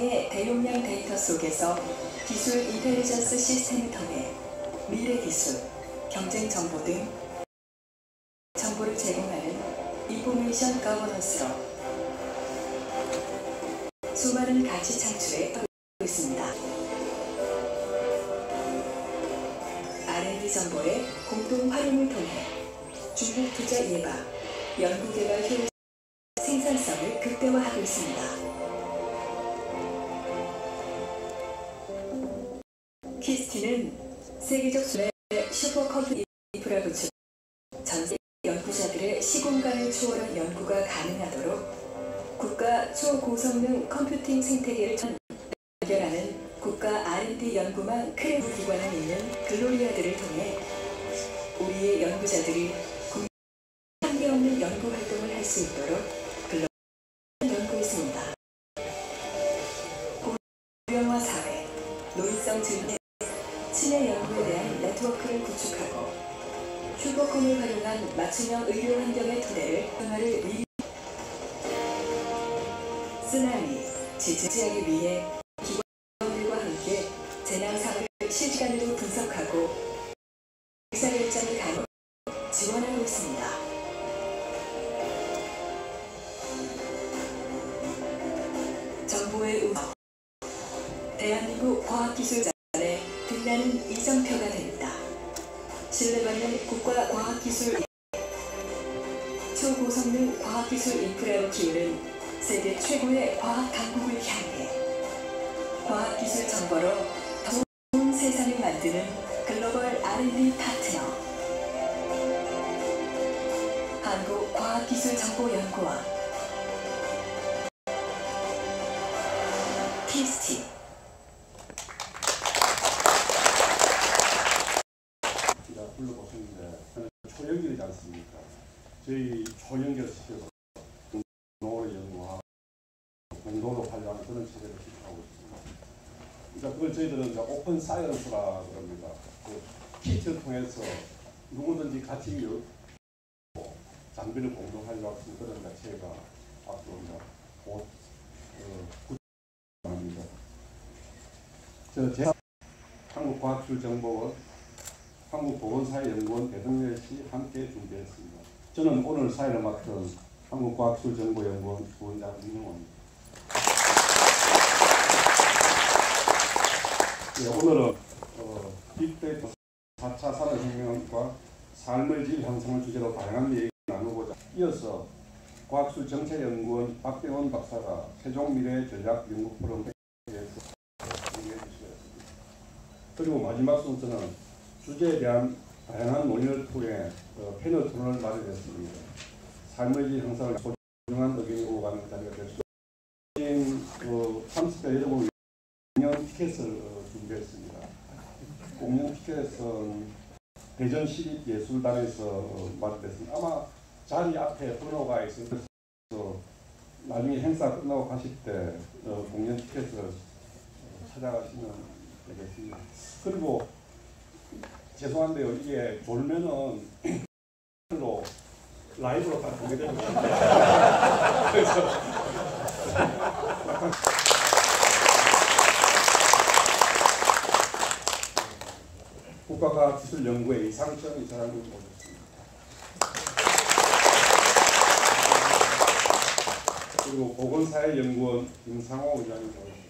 이상의 대용량 데이터 속에서 기술 인텔리전스 시스템을 통해 미래 기술, 경쟁 정보 등 정보를 제공하는 인포메이션 거버넌스로 수많은 가치 창출에 떠오르고 있습니다. R&D 정보의 공동 활용을 통해 중국 투자 예방, 연구개발 효율, 생산성을 극대화하고 있습니다. 키스티는 세계적 수준의 슈퍼컴퓨터 인프라 구축, 전세 연구자들의 시공간을 초월한 연구가 가능하도록 국가 초고성능 컴퓨팅 생태계를 연결하는 국가 R&D 연구망 크레브 기관에 있는 글로리아들을 통해 우리의 연구자들이 한계없는 연구 활동을 할 수 있도록 연구했습니다. 고령화 사회, 노인성 증대, 치매 연구에 대한 네트워크를 구축하고 슈퍼컴을 활용한 맞춤형 의료 환경의 토대를 변화를 미리 쓰나미, 지진하기 위해 기관들과 함께 재난 사고를 실시간으로 분석하고 의사결정을 가능 지원하고 있습니다. 정보의 우선, 대한민국 과학기술단의 빛나는 이정표가 됩니다. 신뢰받는 국가과학기술 초고성능 과학기술 인프라로 키우는 세계 최고의 과학 강국을 향해 과학기술 정보로 더 좋은 세상을 만드는 글로벌 R&D 파트너 한국과학기술정보연구원 키스티. 불러보셨는데 초연결이지 않습니까? 저희 초연결 시켜서 공동으로 연구하고 공동으로 활용하는 그런 체제를 시작하고 있습니다. 그러니까 그걸 저희들은 이제 오픈 사이언스라 그럽니다. 그 키트를 통해서 누구든지 같이 장비를 공동 활용할 수 있는 그런 자체가 앞으로 곧 구축합니다. 저 한국과학기술정보원 한국보건사회연구원 배동열씨 함께 준비했습니다. 저는 오늘 사회를 맡은 한국과학기술정보연구원 부원장 이명호입니다. 네, 오늘은 빅데이터 4차 산업혁명과 삶의 질 향상을 주제로 다양한 얘기를 나누고자 이어서 과학기술정책연구원 박병원 박사가 최종미래 전략연구포럼에 대해서 얘기해 주시겠습니다. 그리고 마지막 순서는 주제에 대한 다양한 논의를 통해 패널 토론을 마련했습니다. 삶의 질 향상을 소중한 의견이 오가는 자리가 될 수 있습니다. 참석자 여러분 공연 티켓을 준비했습니다. 공연 티켓은 대전시립예술단에서 마련됐습니다. 아마 자리 앞에 번호가 있어서 나중에 행사 끝나고 가실 때 공연 티켓을 찾아가시면 되겠습니다. 그리고 죄송한데요, 이게 졸면은 라이브로 다 보게 됩니다. 그래서 국가과학기술연구회 이상천 이사장님 모셨습니다. 그리고 보건사회연구원 김상호 의장님 모셨습니다.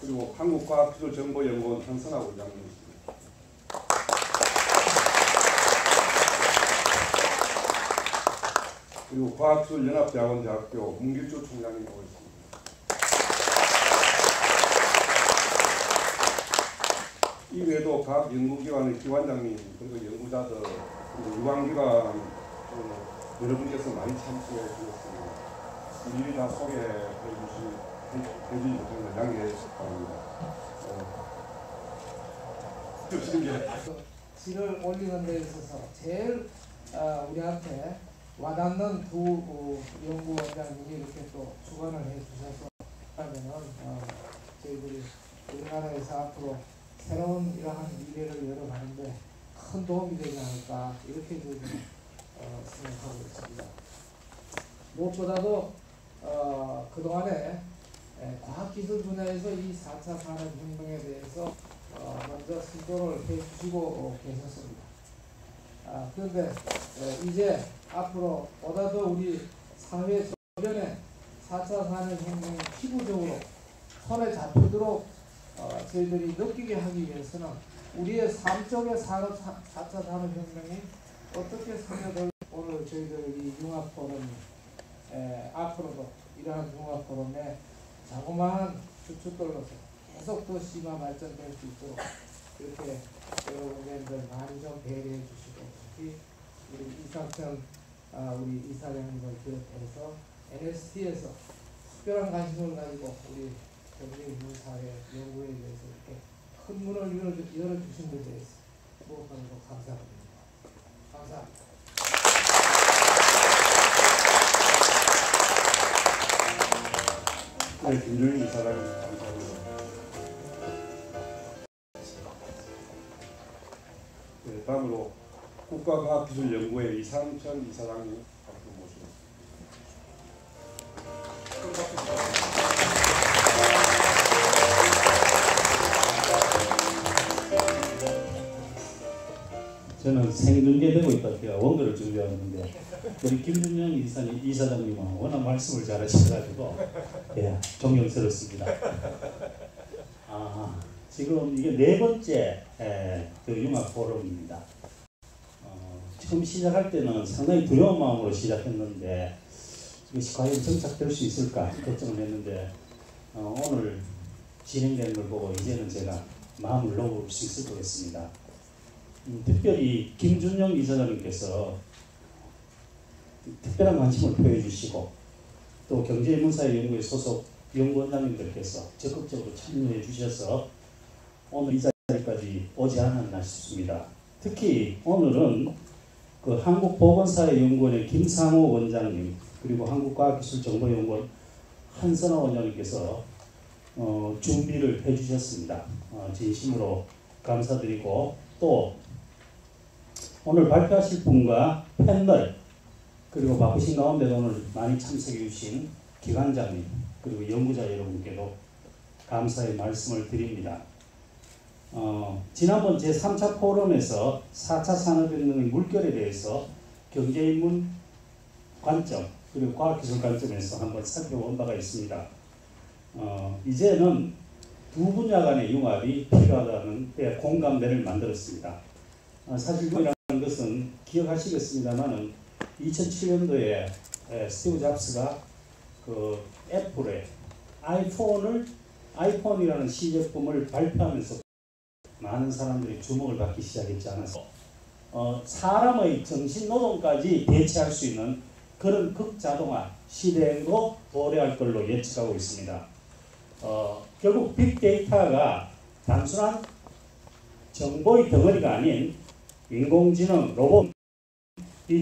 그리고 한국과학기술정보연구원 한선하 의장님이십니다. 그리고 과학기술연합대학원대학교 문길주 총장님 모셨습니다. 이외에도 각 연구기관의 기관장님 그리고 연구자들 그리고 유관기관 여러분께서 많이 참석해 주셨습니다. 일일이 다 소개해 주지 못하는 양해해 주시기 바랍니다. 질을 올리는 데 있어서 제일 우리한테 와닿는 두 연구원장님이 이렇게 또 주관을 해주셔서 하면은 저희들이 우리나라에서 앞으로 새로운 이러한 미래를 열어가는데 큰 도움이 되지 않을까 이렇게 저희는 생각하고 있습니다. 무엇보다도 그동안에 과학기술 분야에서 이 4차 산업혁명에 대해서 먼저 선도를 해주시고 계셨습니다. 그런데 이제 앞으로 보다도 우리 사회 전반에 4차 산업혁명이 피부적으로 손에 잡히도록 저희들이 느끼게 하기 위해서는 우리의 삶 속의 4차 산업혁명이 어떻게 스며들 오늘 저희들 이 융합포럼 앞으로도 이러한 융합포럼에 자그마한 주춧돌로서 계속 더 심화 발전될 수 있도록 이렇게 여러분들 많이 좀 배려해 주시고 특히 우리 이상천 우리 이사장님을 비롯해서 NST에서 특별한 관심을 가지고 우리 경제인문사회 연구에 대해서 이렇게 큰 문을 열어주신 데 대해서 무엇보다도 감사드립니다. 감사합니다. 네, 김종인 이사장님 감사합니다. 네, 다음으로 국가과학기술연구회 이상천 이사장님 앞으로 모시겠습니다. 저는 생중계되고 있다 제가 원고를 준비하는데 우리 김준영 이사장님은 워낙 말씀을 잘하셔가지고 예, 존경스럽습니다. 지금 이게 네 번째 그 융합 포럼입니다. 처음 시작할 때는 상당히 두려운 마음으로 시작했는데 이것이 과연 정착될 수 있을까 걱정을 했는데 오늘 진행되는 걸 보고 이제는 제가 마음을 놓을 수 있을 것 같습니다. 특별히 김준영 이사장님께서 특별한 관심을 표해 주시고 또 경제인문사회 연구회 소속 연구원장님들께서 적극적으로 참여해 주셔서 오늘 이 자리까지 오지 않았나 싶습니다. 특히 오늘은 그 한국보건사회연구원의 김상호 원장님 그리고 한국과학기술정보연구원 한선화 원장님께서 준비를 해 주셨습니다. 진심으로 감사드리고 또 오늘 발표하실 분과 패널 그리고 바쁘신 가운데도 오늘 많이 참석해 주신 기관장님 그리고 연구자 여러분께도 감사의 말씀을 드립니다. 지난번 제3차 포럼에서 4차 산업혁명의 물결에 대해서 경제인문 관점 그리고 과학기술 관점에서 한번 살펴본 바가 있습니다. 이제는 두 분야 간의 융합이 필요하다는 데 공감대를 만들었습니다. 사실 이라는 것은 기억하시겠습니다만은 2007년도에 스티브 잡스가 그 애플의 아이폰이라는 시제품을 발표하면서 많은 사람들이 주목을 받기 시작했지 않았어. 사람의 정신 노동까지 대체할 수 있는 그런 극자동화 시대로 도래할 걸로 예측하고 있습니다. 결국 빅데이터가 단순한 정보의 덩어리가 아닌 인공지능, 로봇이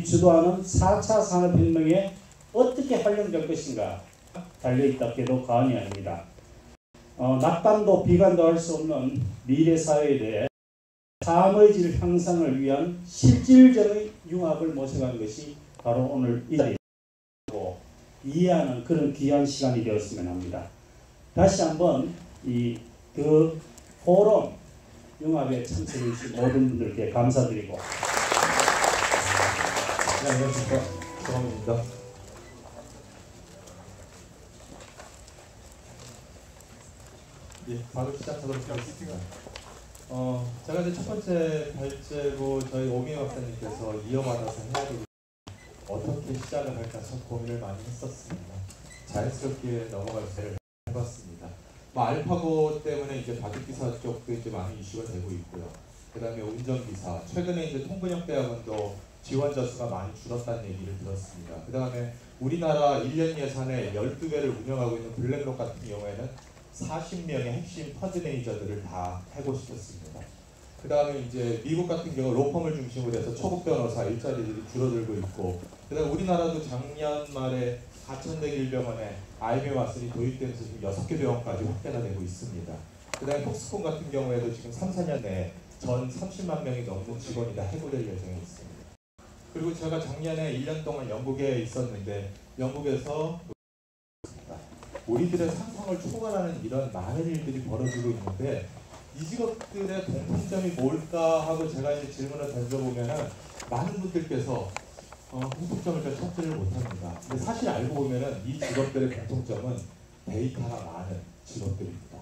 주도하는 4차 산업혁명에 어떻게 활용될 것인가 달려있다 해도 과언이 아닙니다. 낙관도 비관도 할 수 없는 미래 사회에 대해 삶의 질 향상을 위한 실질적인 융합을 모셔간 것이 바로 오늘 이 자리고 이해하는 그런 귀한 시간이 되었으면 합니다. 다시 한번 그 포럼 융합에 참석해 주신 모든 분들께 감사드리고 안녕하십니까. 조항입니다. 예, 바로 시작하도록 하겠습니다. 제가 이제 첫 번째 발제로 저희 오미애 박사님께서 이어받아서 해야 되고 어떻게 시작을 할까 참 고민을 많이 했었습니다. 자연스럽게 넘어갈 때를 해봤습니다. 알파고 때문에 이제 바둑기사 쪽도 이제 많이 이슈가 되고 있고요. 그 다음에 운전기사, 최근에 이제 통근역대학원도 지원자 수가 많이 줄었다는 얘기를 들었습니다. 그 다음에 우리나라 1년 예산에 12배를 운영하고 있는 블랙록 같은 경우에는 40명의 핵심 펀드 매니저들을 다 해고시켰습니다. 그 다음에 이제 미국 같은 경우 로펌을 중심으로 해서 초급 변호사 일자리들이 줄어들고 있고, 그 다음에 우리나라도 작년 말에 하천대길병원에 IME 왓슨이 도입되면서 지금 6개 병원까지 확대가 되고 있습니다. 그 다음에 폭스콘 같은 경우에도 지금 3, 4년 내에 전 30만 명이 넘는 직원이 다 해고될 예정에 있습니다. 그리고 제가 작년에 1년 동안 영국에 있었는데 영국에서 우리들의 상상을 초월하는 이런 많은 일들이 벌어지고 있는데 이 직업들의 공통점이 뭘까 하고 제가 이제 질문을 던져보면은 많은 분들께서 공통점을 잘 찾지를 못합니다. 근데 사실 알고 보면은 이 직업들의 공통점은 데이터가 많은 직업들입니다.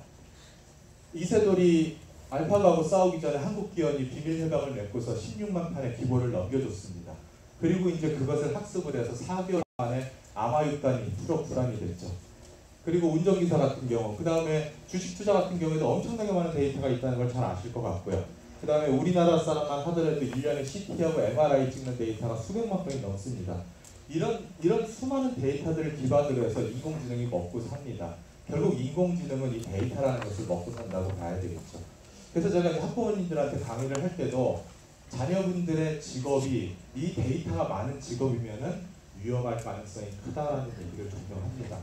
이세돌이 알파고하고 싸우기 전에 한국기원이 비밀협약을 맺고서 16만 판의 기고를 넘겨줬습니다. 그리고 이제 그것을 학습을 해서 4개월 만에 아마육단이 프로 불안이 됐죠. 그리고 운전기사 같은 경우, 그 다음에 주식 투자 같은 경우에도 엄청나게 많은 데이터가 있다는 걸 잘 아실 것 같고요. 그 다음에 우리나라 사람만 하더라도 1년에 CT하고 MRI 찍는 데이터가 수백만 건이 넘습니다. 이런 수많은 데이터들을 기반으로 해서 인공지능이 먹고 삽니다. 결국 인공지능은 이 데이터라는 것을 먹고 산다고 봐야 되겠죠. 그래서 제가 이제 학부모님들한테 강의를 할 때도 자녀분들의 직업이 이 데이터가 많은 직업이면은 위험할 가능성이 크다라는 얘기를 종종 합니다.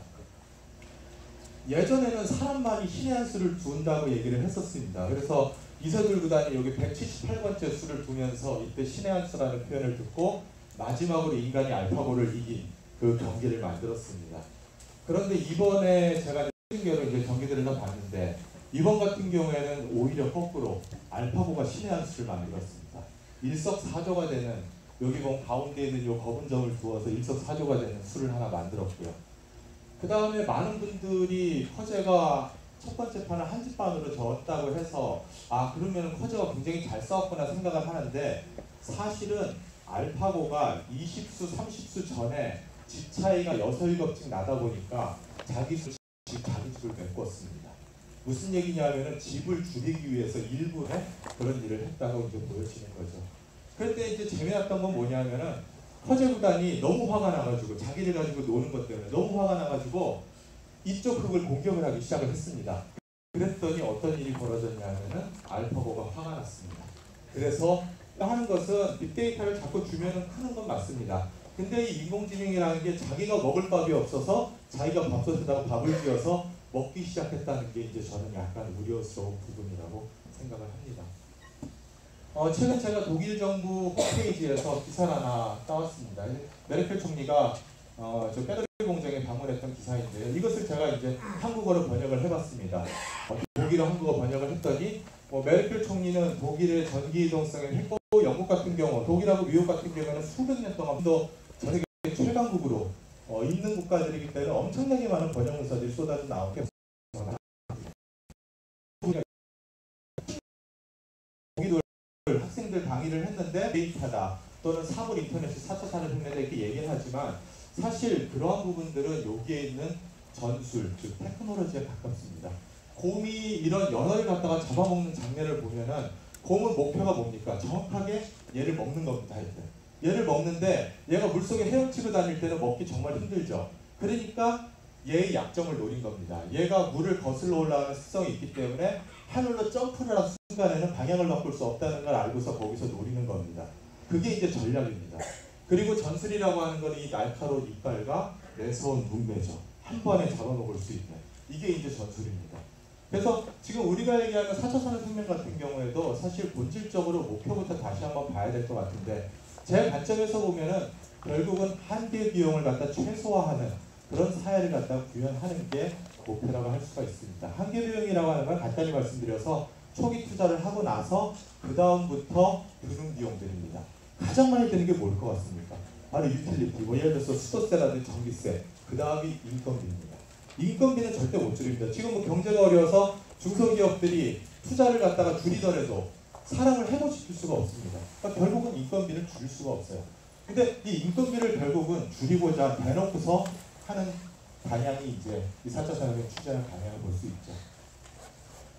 예전에는 사람만이 신의 한 수를 둔다고 얘기를 했었습니다. 그래서 이세돌 구단이 여기 178번째 수를 두면서 이때 신의 한 수라는 표현을 듣고 마지막으로 인간이 알파고를 이긴 그 경기를 만들었습니다. 그런데 이번에 제가 게로 이제 경기들을 다 봤는데 이번 같은 경우에는 오히려 거꾸로 알파고가 신의 한 수를 만들었습니다. 일석사조가 되는 여기 보면 가운데 있는 이 거분점을 두어서 일석사조가 되는 수를 하나 만들었고요. 그 다음에 많은 분들이 커제가 첫 번째 판을 한 집반으로 졌다고 해서 그러면 커제가 굉장히 잘 싸웠구나 생각을 하는데 사실은 알파고가 20수, 30수 전에 집 차이가 6, 7집 나다 보니까 자기 집을 메꿨습니다. 무슨 얘기냐면은 집을 줄이기 위해서 일부러 그런 일을 했다고 이제 보여지는 거죠. 그런데 이제 재미났던 건 뭐냐면은 커제 구단이 너무 화가 나가지고 자기를 가지고 노는 것 때문에 너무 화가 나가지고 이쪽 흙을 공격을 하기 시작을 했습니다. 그랬더니 어떤 일이 벌어졌냐면은 알파고가 화가 났습니다. 그래서 하는 것은 빅데이터를 자꾸 주면은 크는 건 맞습니다. 근데 이 인공지능이라는 게 자기가 먹을 밥이 없어서 자기가 밥솥에다가 밥을 지어서 먹기 시작했다는 게 이제 저는 약간 우려스러운 부분이라고 생각을 합니다. 최근 제가 독일 정부 홈페이지에서 기사를 하나 따왔습니다. 메르켈 총리가 저 배터리 공장에 방문했던 기사인데요. 이것을 제가 이제 한국어로 번역을 해봤습니다. 독일어 한국어 번역을 했더니 메르켈 총리는 독일의 전기 이동성을 했고 영국 같은 경우, 독일하고 미국 같은 경우는 수백 년 동안 또 전 세계 최강국으로 있는 국가들이기 때문에 엄청나게 많은 번역 문서들이 쏟아져 나오게 독일 학생들 강의를 했는데 데이터다 또는 사물 인터넷이 4차 산업혁명이다 이렇게 얘기를 하지만 사실 그러한 부분들은 여기에 있는 전술, 즉 테크놀로지에 가깝습니다. 곰이 이런 연어를 갖다가 잡아먹는 장면을 보면은 곰은 목표가 뭡니까? 정확하게 얘를 먹는 겁니다. 얘를 먹는데 얘가 물속에 헤엄치고 다닐 때는 먹기 정말 힘들죠. 그러니까 얘의 약점을 노린 겁니다. 얘가 물을 거슬러 올라가는 습성이 있기 때문에 하늘로 점프를 하는 순간에는 방향을 바꿀 수 없다는 걸 알고서 거기서 노리는 겁니다. 그게 이제 전략입니다. 그리고 전술이라고 하는 건 이 날카로운 이빨과 매서운 눈매죠. 한 번에 잡아먹을 수 있는 이게 이제 전술입니다. 그래서 지금 우리가 얘기하는 4차 산업혁명 같은 경우에도 사실 본질적으로 목표부터 다시 한번 봐야 될 것 같은데 제 관점에서 보면은 결국은 한계 비용을 갖다 최소화하는 그런 사회를 갖다 구현하는 게 목표라고 할 수가 있습니다. 한계 비용이라고 하는 걸 간단히 말씀드려서 초기 투자를 하고 나서 그 다음부터 드는 비용들입니다. 가장 많이 드는 게 뭘 것 같습니까? 바로 유틸리티, 예를 들어서 수도세라든지 전기세, 그 다음이 인건비입니다. 인건비는 절대 못 줄입니다. 지금 경제가 어려워서 중소기업들이 투자를 갖다가 줄이더라도 사람을 해고시킬 수가 없습니다. 그러니까 결국은 인건비를 줄일 수가 없어요. 근데 이 인건비를 결국은 줄이고자 대놓고서 하는 방향이 이제 이 4차 산업의 추진하는 방향을 볼 수 있죠.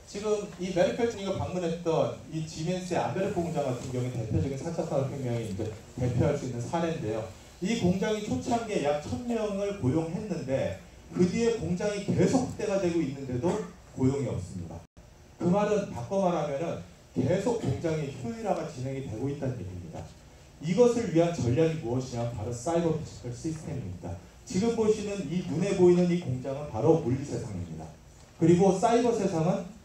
지금 이 메르켈 총리가 방문했던 이 지멘스의 안베르크 공장 같은 경우에 대표적인 4차 산업혁명이 이제 대표할 수 있는 사례인데요. 이 공장이 초창기에 약 1000명을 고용했는데 그 뒤에 공장이 계속 확대가 되고 있는데도 고용이 없습니다. 그 말은 바꿔 말하면은 계속 공장의 효율화가 진행이 되고 있다는 얘기입니다. 이것을 위한 전략이 무엇이냐? 바로 사이버 피지컬 시스템입니다. 지금 보시는 이 눈에 보이는 이 공장은 바로 물리 세상입니다. 그리고 사이버 세상은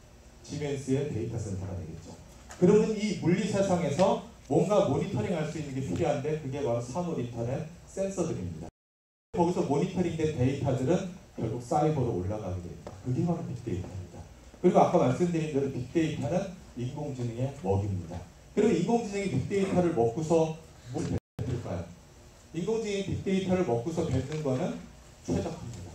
지멘스의 데이터 센터가 되겠죠. 그러면 이 물리 세상에서 뭔가 모니터링할 수 있는 게 필요한데 그게 바로 사물 인터넷 센서들입니다. 거기서 모니터링된 데이터들은 결국 사이버로 올라가게 됩니다. 그게 바로 빅데이터입니다. 그리고 아까 말씀드린 대로 빅데이터는 인공지능의 먹입니다. 그리고 인공지능이 빅데이터를 먹고서 뭘 될까요? 인공지능이 빅데이터를 먹고서 뱉는 거는 최적화입니다.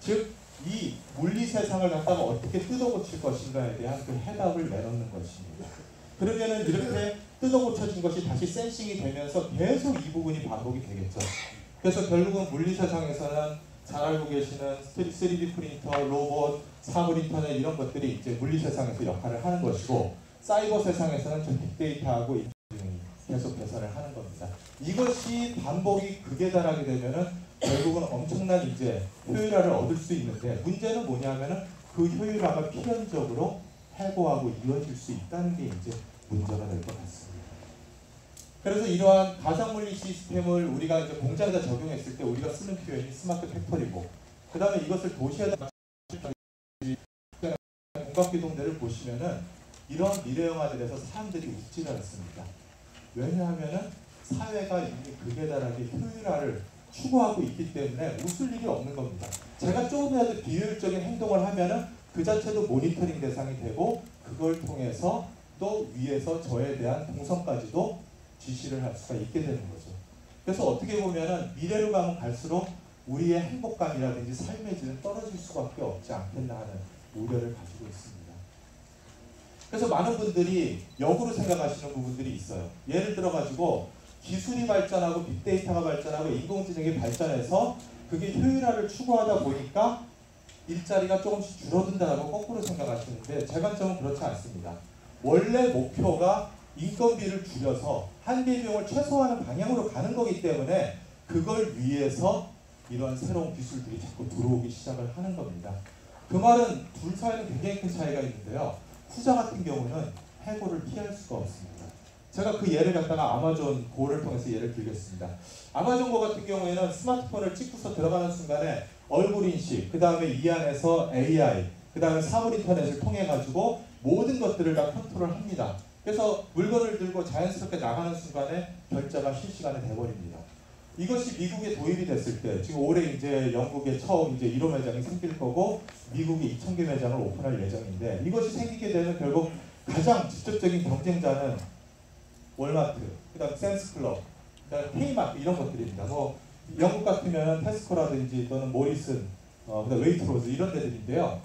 즉, 이 물리 세상을 갖다가 어떻게 뜯어고칠 것인가에 대한 그 해답을 내놓는 것입니다. 그러면은 이렇게 뜯어고쳐진 것이 다시 센싱이 되면서 계속 이 부분이 반복이 되겠죠. 그래서 결국은 물리 세상에서는 잘 알고 계시는 3D 프린터, 로봇, 사물 인터넷 이런 것들이 이제 물리 세상에서 역할을 하는 것이고, 사이버 세상에서는 저 빅데이터하고 인공지능이 계속 개선을 하는 겁니다. 이것이 반복이 극에 달하게 되면은 결국은 엄청난 이제 효율화를 얻을 수 있는데, 문제는 뭐냐면은 그 효율화가 필연적으로 해고하고 이루어질 수 있다는 게 이제 문제가 될 것 같습니다. 그래서 이러한 가상물리 시스템을 우리가 이제 공장에다 적용했을 때 우리가 쓰는 표현이 스마트 팩토리고, 그 다음에 이것을 도시에다 공각기동대를 보시면은 이런 미래 영화들에서 사람들이 웃질 않습니다. 왜냐하면은 사회가 이미 극에 달하게 효율화를 추구하고 있기 때문에 웃을 일이 없는 겁니다. 제가 조금이라도 비효율적인 행동을 하면은 그 자체도 모니터링 대상이 되고, 그걸 통해서 또 위에서 저에 대한 동선까지도 지시를 할 수가 있게 되는 거죠. 그래서 어떻게 보면은 미래로 가면 갈수록 우리의 행복감이라든지 삶의 질은 떨어질 수밖에 없지 않겠나 하는 우려를 가지고 있습니다. 그래서 많은 분들이 역으로 생각하시는 부분들이 있어요. 예를 들어 가지고 기술이 발전하고 빅데이터가 발전하고 인공지능이 발전해서 그게 효율화를 추구하다 보니까 일자리가 조금씩 줄어든다고 거꾸로 생각하시는데, 제 관점은 그렇지 않습니다. 원래 목표가 인건비를 줄여서 한계 비용을 최소화하는 방향으로 가는 거기 때문에 그걸 위해서 이러한 새로운 기술들이 자꾸 들어오기 시작을 하는 겁니다. 그 말은 둘 사이는 굉장히 큰 차이가 있는데요. 후자 같은 경우는 해고를 피할 수가 없습니다. 제가 그 예를 갖다가 아마존 고를 통해서 예를 들겠습니다. 아마존 고 같은 경우에는 스마트폰을 찍고서 들어가는 순간에 얼굴 인식, 그 다음에 이 안에서 AI, 그 다음에 사물 인터넷을 통해 가지고 모든 것들을 다 컨트롤합니다. 그래서 물건을 들고 자연스럽게 나가는 순간에 결제가 실시간에 돼버립니다. 이것이 미국에 도입이 됐을 때, 지금 올해 이제 영국에 처음 이제 1호 매장이 생길 거고, 미국이 2,000개 매장을 오픈할 예정인데, 이것이 생기게 되면 결국 가장 직접적인 경쟁자는 월마트, 그다음 센스클럽, 그다음 K마트 이런 것들입니다. 뭐 영국 같으면 테스코라든지 또는 모리슨, 그다음 웨이트로즈 이런 데들인데요.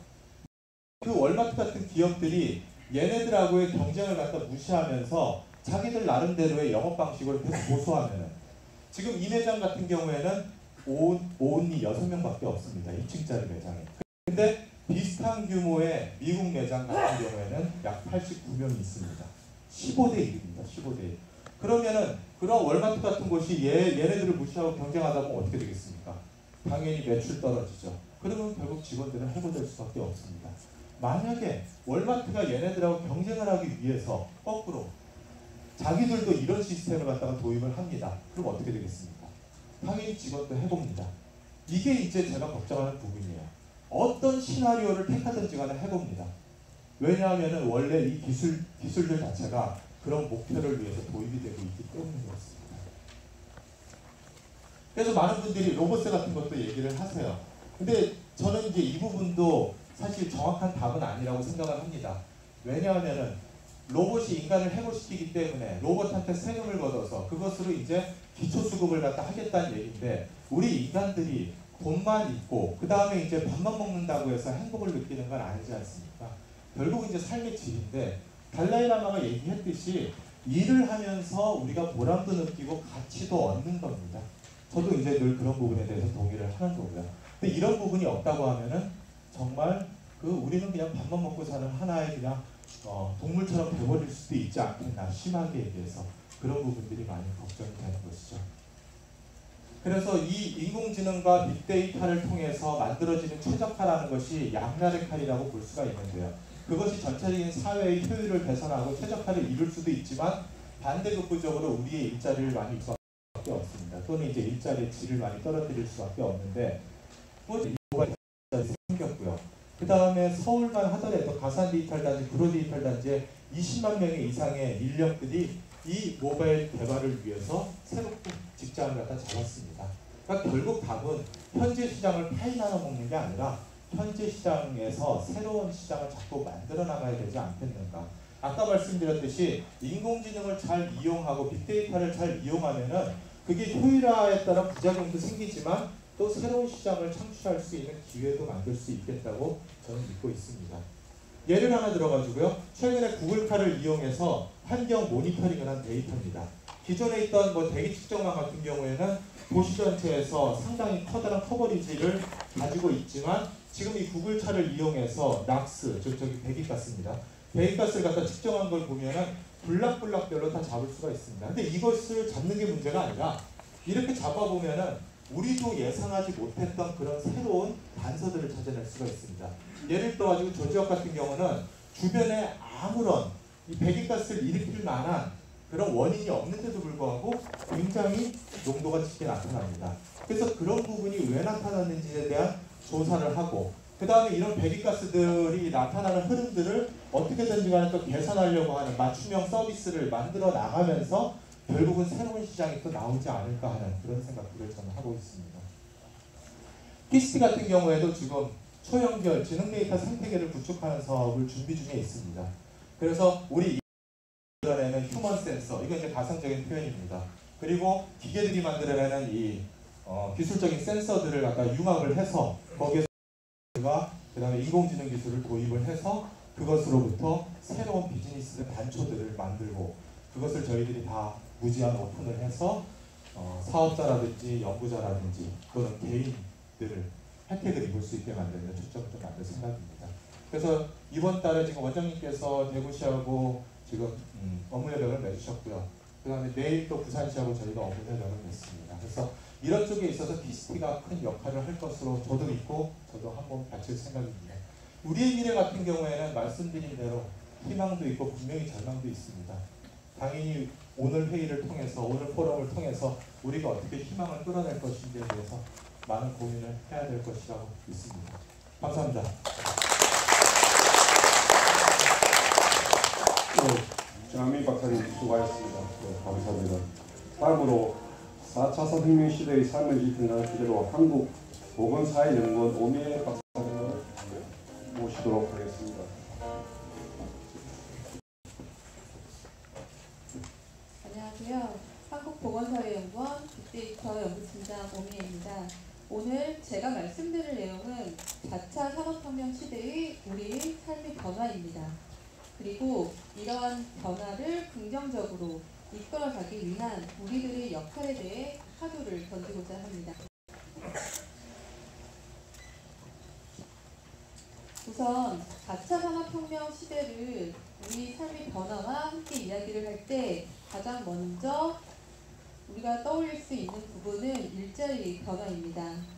그 월마트 같은 기업들이 얘네들하고의 경쟁을 갖다 무시하면서 자기들 나름대로의 영업 방식을 계속 고수하면은, 지금 이 매장 같은 경우에는 온리 6명밖에 없습니다. 2층짜리 매장에. 근데 비슷한 규모의 미국 매장 같은 경우에는 약 89명이 있습니다. 15대 1입니다. 15대 1. 그러면은 그런 월마트 같은 곳이 얘네들을 무시하고 경쟁하다 보면 어떻게 되겠습니까? 당연히 매출 떨어지죠. 그러면 결국 직원들은 해고될 수밖에 없습니다. 만약에 월마트가 얘네들하고 경쟁을 하기 위해서 거꾸로 자기들도 이런 시스템을 갖다가 도입을 합니다. 그럼 어떻게 되겠습니까? 당연히 직원도 해고입니다. 이게 이제 제가 걱정하는 부분이에요. 어떤 시나리오를 택하든지 간에 해고입니다. 왜냐하면 원래 이 기술들 자체가 그런 목표를 위해서 도입이 되고 있기 때문에 그렇습니다. 그래서 많은 분들이 로봇세 같은 것도 얘기를 하세요. 근데 저는 이제 이 부분도 사실 정확한 답은 아니라고 생각을 합니다. 왜냐하면 로봇이 인간을 해고시키기 때문에 로봇한테 세금을 걷어서 그것으로 이제 기초수급을 갖다 하겠다는 얘기인데, 우리 인간들이 돈만 있고 그 다음에 이제 밥만 먹는다고 해서 행복을 느끼는 건 아니지 않습니까? 결국 이제 삶의 질인데, 달라이라마가 얘기했듯이 일을 하면서 우리가 보람도 느끼고 가치도 얻는 겁니다. 저도 이제 늘 그런 부분에 대해서 동의를 하는 거고요. 근데 이런 부분이 없다고 하면은 정말 우리는 그냥 밥만 먹고 사는 하나의 그냥 동물처럼 돼버릴 수도 있지 않겠나, 심하게 얘기해서 그런 부분들이 많이 걱정이 되는 것이죠. 그래서 이 인공지능과 빅데이터를 통해서 만들어지는 최적화라는 것이 양날의 칼이라고 볼 수가 있는데요. 그것이 전체적인 사회의 효율을 개선하고 최적화를 이룰 수도 있지만, 반대급부적으로 우리의 일자리를 많이 잃을 수밖에 없습니다. 또는 이제 일자리의 질을 많이 떨어뜨릴 수밖에 없는데, 또 이거가 생겼고요. 그 다음에 서울만 하더라도 가산 디지털 단지, 구로 디지털 단지에 20만 명의 이상의 인력들이 이 모바일 개발을 위해서 새롭게 직장을 갖다 잡았습니다. 그러니까 결국 답은 현재 시장을 파이 나눠 먹는 게 아니라 현재 시장에서 새로운 시장을 자꾸 만들어 나가야 되지 않겠는가. 아까 말씀드렸듯이 인공지능을 잘 이용하고 빅데이터를 잘 이용하면은 그게 효율화에 따른 부작용도 생기지만 또 새로운 시장을 창출할 수 있는 기회도 만들 수 있겠다고 저는 믿고 있습니다. 예를 하나 들어가지고요. 최근에 구글카를 이용해서 환경 모니터링을 한 데이터입니다. 기존에 있던 대기 측정망 같은 경우에는 도시 전체에서 상당히 커다란 커버리지를 가지고 있지만 지금 이 구글차를 이용해서 락스, 즉 배기가스입니다. 배기가스를 갖다 측정한 걸 보면은 블락블락별로 다 잡을 수가 있습니다. 근데 이것을 잡는 게 문제가 아니라 이렇게 잡아보면은 우리도 예상하지 못했던 그런 새로운 단서들을 찾아낼 수가 있습니다. 예를 들어가지고 저 지역 같은 경우는 주변에 아무런 이 배기가스를 일으킬 만한 그런 원인이 없는데도 불구하고 굉장히 농도가 짙게 나타납니다. 그래서 그런 부분이 왜 나타났는지에 대한 조사를 하고 그 다음에 이런 배기가스들이 나타나는 흐름들을 어떻게든지 간에 또 개선하려고 하는 맞춤형 서비스를 만들어 나가면서 결국은 새로운 시장이 또 나오지 않을까 하는 그런 생각들을 저는 하고 있습니다. PCT 같은 경우에도 지금 초연결 지능 데이터 생태계를 구축하는 사업을 준비 중에 있습니다. 그래서 우리 만들어내는 휴먼 센서, 이건 이제 가상적인 표현입니다. 그리고 기계들이 만들어내는 이 기술적인 센서들을 갖다 융합을 해서 거기에서 그 다음에 인공지능 기술을 도입을 해서 그것으로부터 새로운 비즈니스 단초들을 만들고 그것을 저희들이 다 무제한 오픈을 해서 사업자라든지 연구자라든지 또는 개인들을 혜택을 입을 수 있게 만드는 초점을 좀 만들 생각입니다. 그래서 이번 달에 지금 원장님께서 대구시하고 지금 업무 협약을 맺으셨고요. 그 다음에 내일 또 부산시하고 저희가 업무 협약을 맺습니다. 그래서 이런 쪽에 있어서 PCT가 큰 역할을 할 것으로 저도 믿고 저도 한번 바칠 생각입니다. 우리의 미래 같은 경우에는 말씀드린 대로 희망도 있고 분명히 절망도 있습니다. 당연히 오늘 회의를 통해서 오늘 포럼을 통해서 우리가 어떻게 희망을 끌어낼 것인지에 대해서 많은 고민을 해야 될 것이라고 믿습니다. 감사합니다. 장민 박사님 수고하셨습니다. 감사합니다. 다음으로 4차 산업혁명 시대의 삶을 지탱하는 주제로 한국 보건사회연구원 오미애 박사님을 모시도록 하겠습니다. 안녕하세요. 한국보건사회연구원 빅데이터 연구팀장 오미애입니다. 오늘 제가 말씀드릴 내용은 4차 산업혁명 시대의 우리 삶의 변화입니다. 그리고 이러한 변화를 긍정적으로 이끌어가기 위한 우리들의 역할에 대해 화두를 던지고자 합니다. 우선 4차 산업혁명 시대를 우리 삶의 변화와 함께 이야기를 할 때 가장 먼저 우리가 떠올릴 수 있는 부분은 일자리 변화입니다.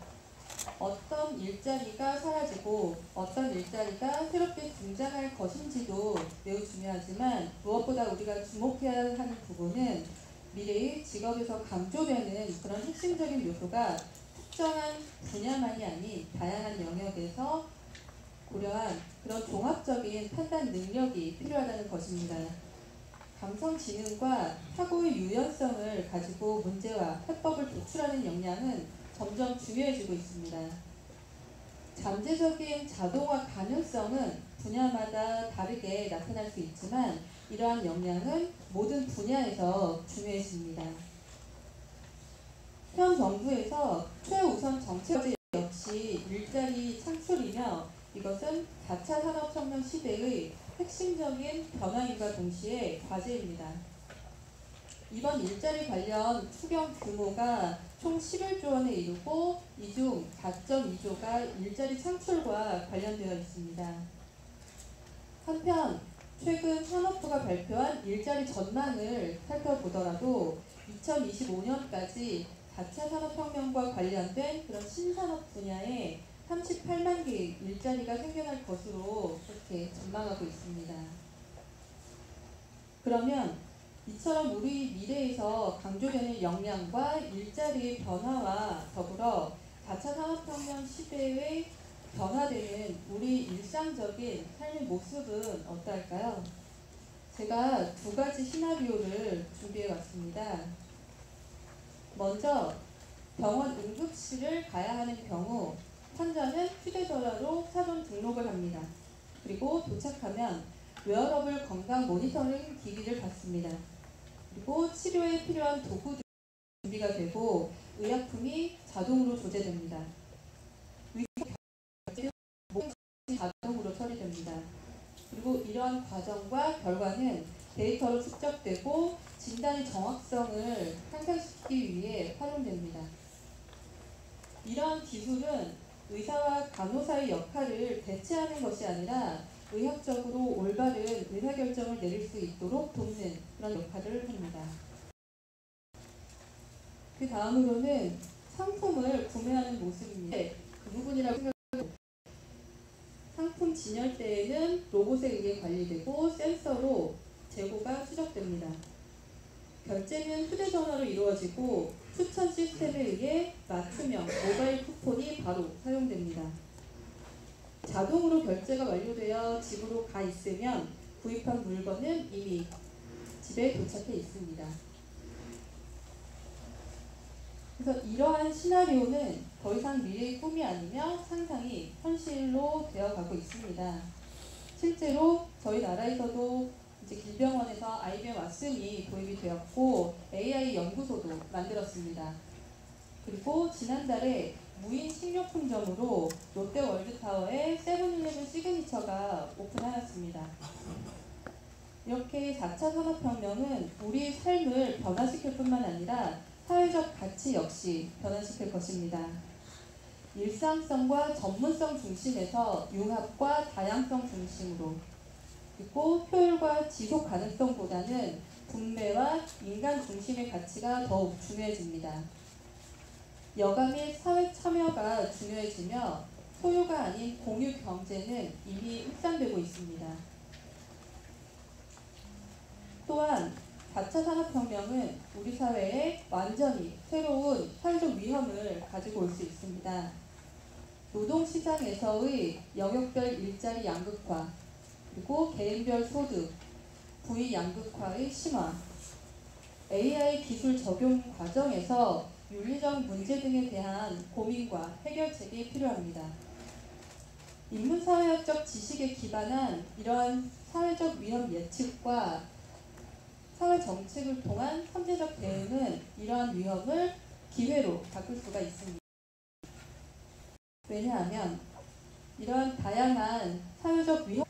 어떤 일자리가 사라지고 어떤 일자리가 새롭게 등장할 것인지도 매우 중요하지만 무엇보다 우리가 주목해야 하는 부분은 미래의 직업에서 강조되는 그런 핵심적인 요소가 특정한 분야만이 아닌 다양한 영역에서 고려한 그런 종합적인 판단 능력이 필요하다는 것입니다. 감성지능과 사고의 유연성을 가지고 문제와 해법을 도출하는 역량은 점점 중요해지고 있습니다. 잠재적인 자동화 가능성은 분야마다 다르게 나타날 수 있지만 이러한 역량은 모든 분야에서 중요해집니다. 현 정부에서 최우선 정책 역시 일자리 창출이며 이것은 4차 산업혁명 시대의 핵심적인 변화임과 동시에 과제입니다. 이번 일자리 관련 추경 규모가 총 11조 원에 이르고 이 중 4.2조가 일자리 창출과 관련되어 있습니다. 한편 최근 산업부가 발표한 일자리 전망을 살펴보더라도 2025년까지 4차 산업혁명과 관련된 그런 신산업 분야에 38만 개의 일자리가 생겨날 것으로 그렇게 전망하고 있습니다. 그러면 이처럼 우리 미래에서 강조되는 역량과 일자리의 변화와 더불어 4차 산업혁명 시대의 변화되는 우리 일상적인 삶의 모습은 어떨까요? 제가 두 가지 시나리오를 준비해 왔습니다. 먼저 병원 응급실을 가야 하는 경우 환자는 휴대전화로 사전 등록을 합니다. 그리고 도착하면 웨어러블 건강 모니터링 기기를 받습니다. 그리고 치료에 필요한 도구들이 준비가 되고 의약품이 자동으로 조제됩니다. 자동으로 처리됩니다. 그리고 이러한 과정과 결과는 데이터로 축적되고 진단의 정확성을 향상시키기 위해 활용됩니다. 이러한 기술은 의사와 간호사의 역할을 대체하는 것이 아니라 의학적으로 올바른 의사결정을 내릴 수 있도록 돕는 그런 역할을 합니다. 그 다음으로는 상품을 구매하는 모습입니다. 그 부분이라고 생각합니다. 상품 진열대에는 로봇에 의해 관리되고 센서로 재고가 추적됩니다. 결제는 휴대전화로 이루어지고 추천 시스템에 의해 맞춤형 모바일 쿠폰이 바로 사용됩니다. 자동으로 결제가 완료되어 집으로 가 있으면 구입한 물건은 이미 집에 도착해 있습니다. 그래서 이러한 시나리오는 더 이상 미래의 꿈이 아니며 상상이 현실로 되어가고 있습니다. 실제로 저희 나라에서도 이제 길병원에서 IBM 왓슨이 도입이 되었고 AI 연구소도 만들었습니다. 그리고 지난달에 무인 식료품점으로 롯데월드타워에 세븐일레븐 시그니처가 오픈하였습니다. 이렇게 4차 산업혁명은 우리 삶을 변화시킬 뿐만 아니라 사회적 가치 역시 변화시킬 것입니다. 일상성과 전문성 중심에서 융합과 다양성 중심으로, 그리고 효율과 지속 가능성보다는 분배와 인간 중심의 가치가 더욱 중요해집니다. 여가 및 사회 참여가 중요해지며 소유가 아닌 공유 경제는 이미 확산되고 있습니다. 또한 4차 산업혁명은 우리 사회에 완전히 새로운 사회적 위험을 가지고 올 수 있습니다. 노동시장에서의 영역별 일자리 양극화, 그리고 개인별 소득, 부의 양극화의 심화, AI 기술 적용 과정에서 윤리적 문제 등에 대한 고민과 해결책이 필요합니다. 인문사회학적 지식에 기반한 이러한 사회적 위험 예측과 사회 정책을 통한 선제적 대응은 이러한 위험을 기회로 바꿀 수가 있습니다. 왜냐하면 이러한 다양한 사회적 위험,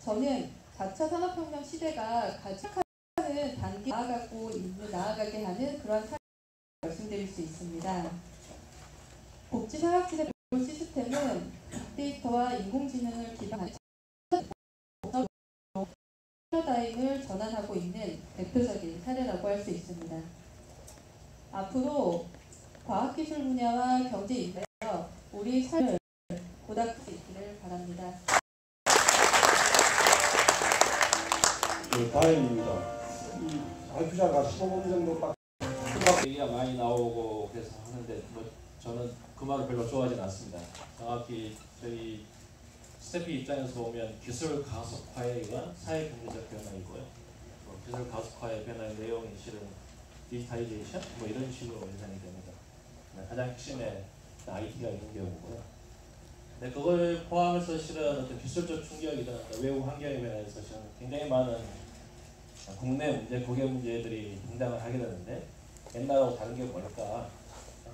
저는 4차 산업혁명 시대가 가져가는 단계에 나아가게 하는 그런 사회를 말씀드릴 수 있습니다. 복지사각지대 시스템은 빅데이터와 인공지능을 기반한 패러다임을 전환하고 있는 대표적인 사례라고 할 수 있습니다. 앞으로 과학기술 분야와 경제 인프라에서 우리 삶을 보답할 수 있기를 바랍니다. 네, 다행입니다. 이 발표자가 15분 정도 딱 얘기가 많이 나오고 그래서 하는데 뭐 저는 그 말을 별로 좋아하지는 않습니다. 정확히 저희 스태피 입장에서 보면 기술 가속화에 의한 사회 경제적 변화이고요. 기술 가속화의 변화의 내용이 실은 디지털리제이션 뭐 이런 식으로 연상이 됩니다. 가장 핵심에 IT가 있는 경우고요. 근데 그걸 포함해서 실은 어떤 기술적 충격이든 외부 환경에 변해서 실은 굉장히 많은 국내 문제, 국외 문제들이 등장을 하게 되는데 옛날하고 다른 게 뭘까?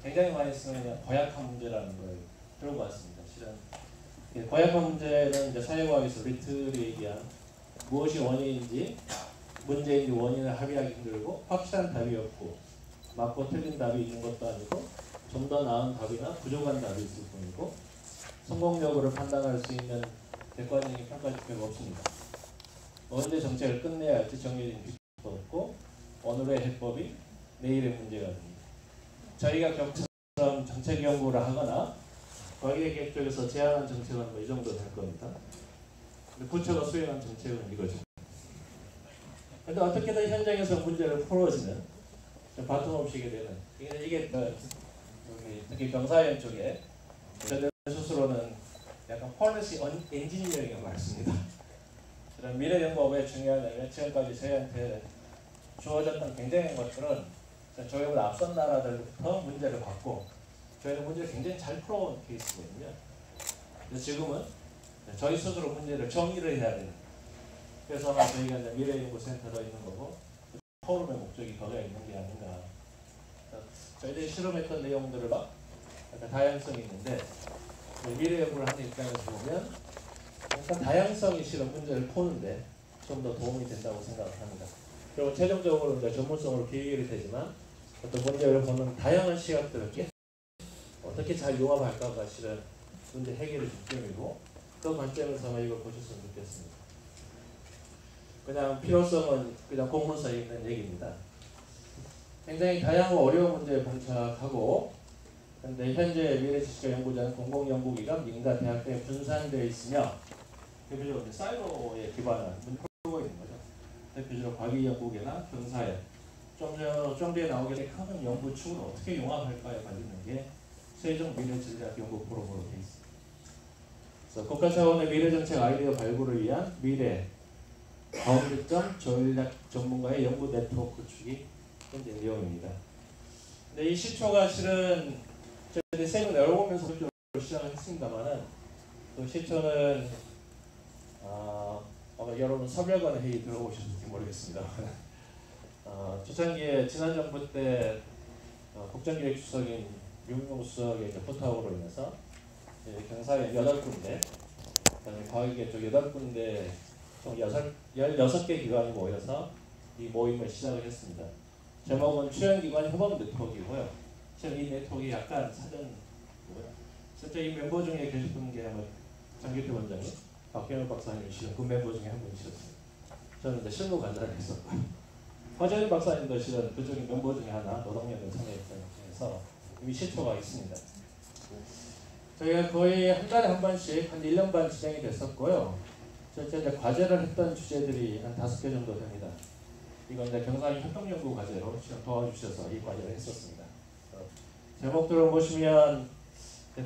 굉장히 많이 쓰는 고약한 문제라는 걸 들고 왔습니다. 실은 고약한 문제는 이제 사회과학에서 리틀이 얘기한 무엇이 원인인지 문제인지 원인을 합의하기 힘들고 확실한 답이 없고 맞고 틀린 답이 있는 것도 아니고 좀 더 나은 답이나 부족한 답이 있을 뿐이고 성공 여부를 판단할 수 있는 객관적인 평가 지표가 없습니다. 언제 정책을 끝내야 할지 정해진 규칙도 없고 오늘의 해법이 내일의 문제가 됩니다. 저희가 경처럼 정책 연구를 하거나 관계계획 쪽에서 제안한 정책은 뭐 이 정도 될 겁니다. 근데 부처가 수행한 정책은 이거죠. 근데 어떻게든 현장에서 문제를 풀어지는 바텀없이게 되는 이게 특히 경사현 쪽에 저들 스스로는 약간 폴리시 엔지니어링이 많습니다. 그런 미래 연구가 왜 중요하냐면 지금까지 저희한테 주어졌던 경쟁의 것들은 저희보다 앞선 나라들부터 문제를 받고 저희는 문제를 굉장히 잘 풀어온 케이스거든요. 그래서 지금은 저희 스스로 문제를 정의를 해야 되는. 그래서 저희가 이제 미래연구센터가 있는 거고 포럼의 목적이 거기에 있는 게 아닌가. 저희들이 실험했던 내용들을 막 약간 다양성이 있는데 미래연구를 하는 입장에서 보면 약간 다양성이 실은 문제를 푸는데 좀 더 도움이 된다고 생각합니다. 그리고 최종적으로 이제 전문성으로 비교가 되지만 어떤 문제를 보는 다양한 시각들을 어떻게 잘 융합할까가 실은 문제 해결의 중점이고 그 관점에서 이걸 보셨으면 좋겠습니다. 그냥 필요성은 그냥 공문서에 있는 얘기입니다. 굉장히 다양하고 어려운 문제에 봉착하고 근데 현재 미래지식과 연구자는 공공연구기관, 민간 대학 등에 분산되어 있으며 대표적으로 사이버에 기반한 문제를 풀고 있는 거죠. 대표적으로 과기연구계나 경사에 좀 뒤에 나오게 큰 연구축을 어떻게 융합할까에 관련된 게 세종 미래전략연구 프로그램으로 되어 있습니다. 그래서 국가 차원의 미래정책 아이디어 발굴을 위한 미래 가운데점 전략 전문가의 연구 네트워크 구축이 현재 내용입니다. 근데 이 시초가 실은 저희들이 세종 열어보면서 시작을 했습니다만은 그 시초는 아마 여러분 서별관 회의 들어보셨는지 모르겠습니다. 초창기에 지난 정부 때 국정기획수석인 윤용 수석의 부탁으로 인해서 경사에 8군데, 그다음에 과학계 쪽 8군데 총 16개 기관이 모여서 이 모임을 시작을 했습니다. 제목은 출연기관 협업 네트워크이고요. 지금 이 네트워크가 약간 실제 이 멤버 중에 계셨던 게 아마 장기태 원장님, 박현우 박사님이시던 그 멤버 중에 한 분이셨습니다. 저는 이제 실무 관장을 했었고요. 허재인 박사님도 실은 그쪽의 멤버 중에 하나, 노동연대 참여했던 중에서 이미 시초가 있습니다. 저희가 거의 한 달에 한 번씩 한 1년 반 진행이 됐었고요. 실제 이제 과제를 했던 주제들이 한 5개 정도 됩니다. 이건 이제 경상이 협동연구 과제로 도와주셔서 이 과제를 했었습니다. 제목들을 보시면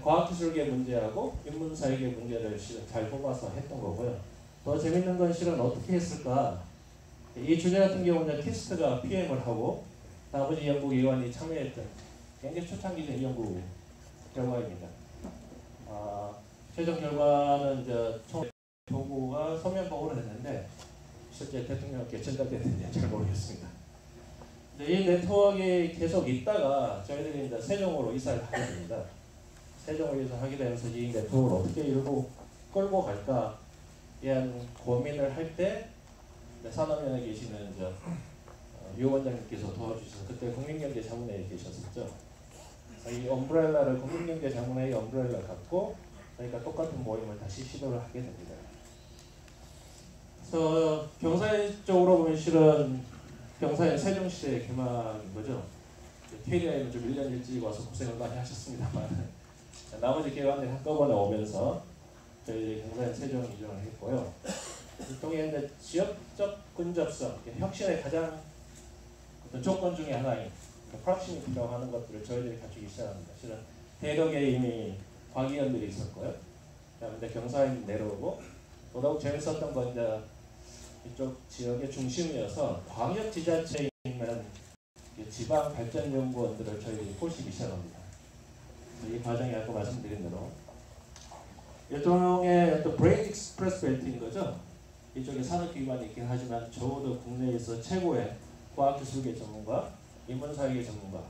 과학기술계 문제하고 인문사회계 문제를 실은 잘 뽑아서 했던 거고요. 더 재밌는 건 실은 어떻게 했을까? 이 주제 같은 경우는 키스트가 PM을 하고 나머지 연구기관이 참여했던 굉장히 초창기적인 연구 결과입니다. 최종 결과는 이제 보고가 서면 보고를 했는데 실제 대통령께 전달됐는지 잘 모르겠습니다. 이 네트워크에 계속 있다가 저희들이 이제 세종으로 이사를 하게 됩니다. 세종으로 이사하게 되면서 이 네트워크를 어떻게 일부 끌고 갈까에 대한 고민을 할 때 산업연에 계시는 유 원장님께서 도와주셔서 그때 국민경제자문회에 계셨었죠. 이 엄브렐라를 국민경제자문회의 엄브렐라 갖고 저희가 똑같은 모임을 다시 시도를 하게 됩니다. 그래서 경사의 쪽으로 보면 실은 경사의 세종시대 개막인 거죠. KDI는 좀 1년 일찍 와서 고생을 많이 하셨습니다만 나머지 기관들이 한꺼번에 오면서 저희 경사의 세종 이전을 했고요. 일종의 이제 지역적 근접성, 혁신의 가장 어떤 조건 중에 하나인 프락시미티라고 하는 것들을 저희들이 갖추기 시작합니다. 실은 대덕에 이미 과기원들이 있었고요. 그다음에 경사에 내려오고 더더욱 재밌었던 건 이제 이쪽 지역의 중심이어서 광역 지자체에 있는 지방 발전 연구원들을 저희들이 꼬시기 시작합니다. 이 과정이 아까 말씀드린 대로 일종의 어떤 브레인 익스프레스 벨트인 거죠. 이쪽에 산업기관이 있긴 하지만 적어도 국내에서 최고의 과학기술계 전문가, 인문사회계 전문가,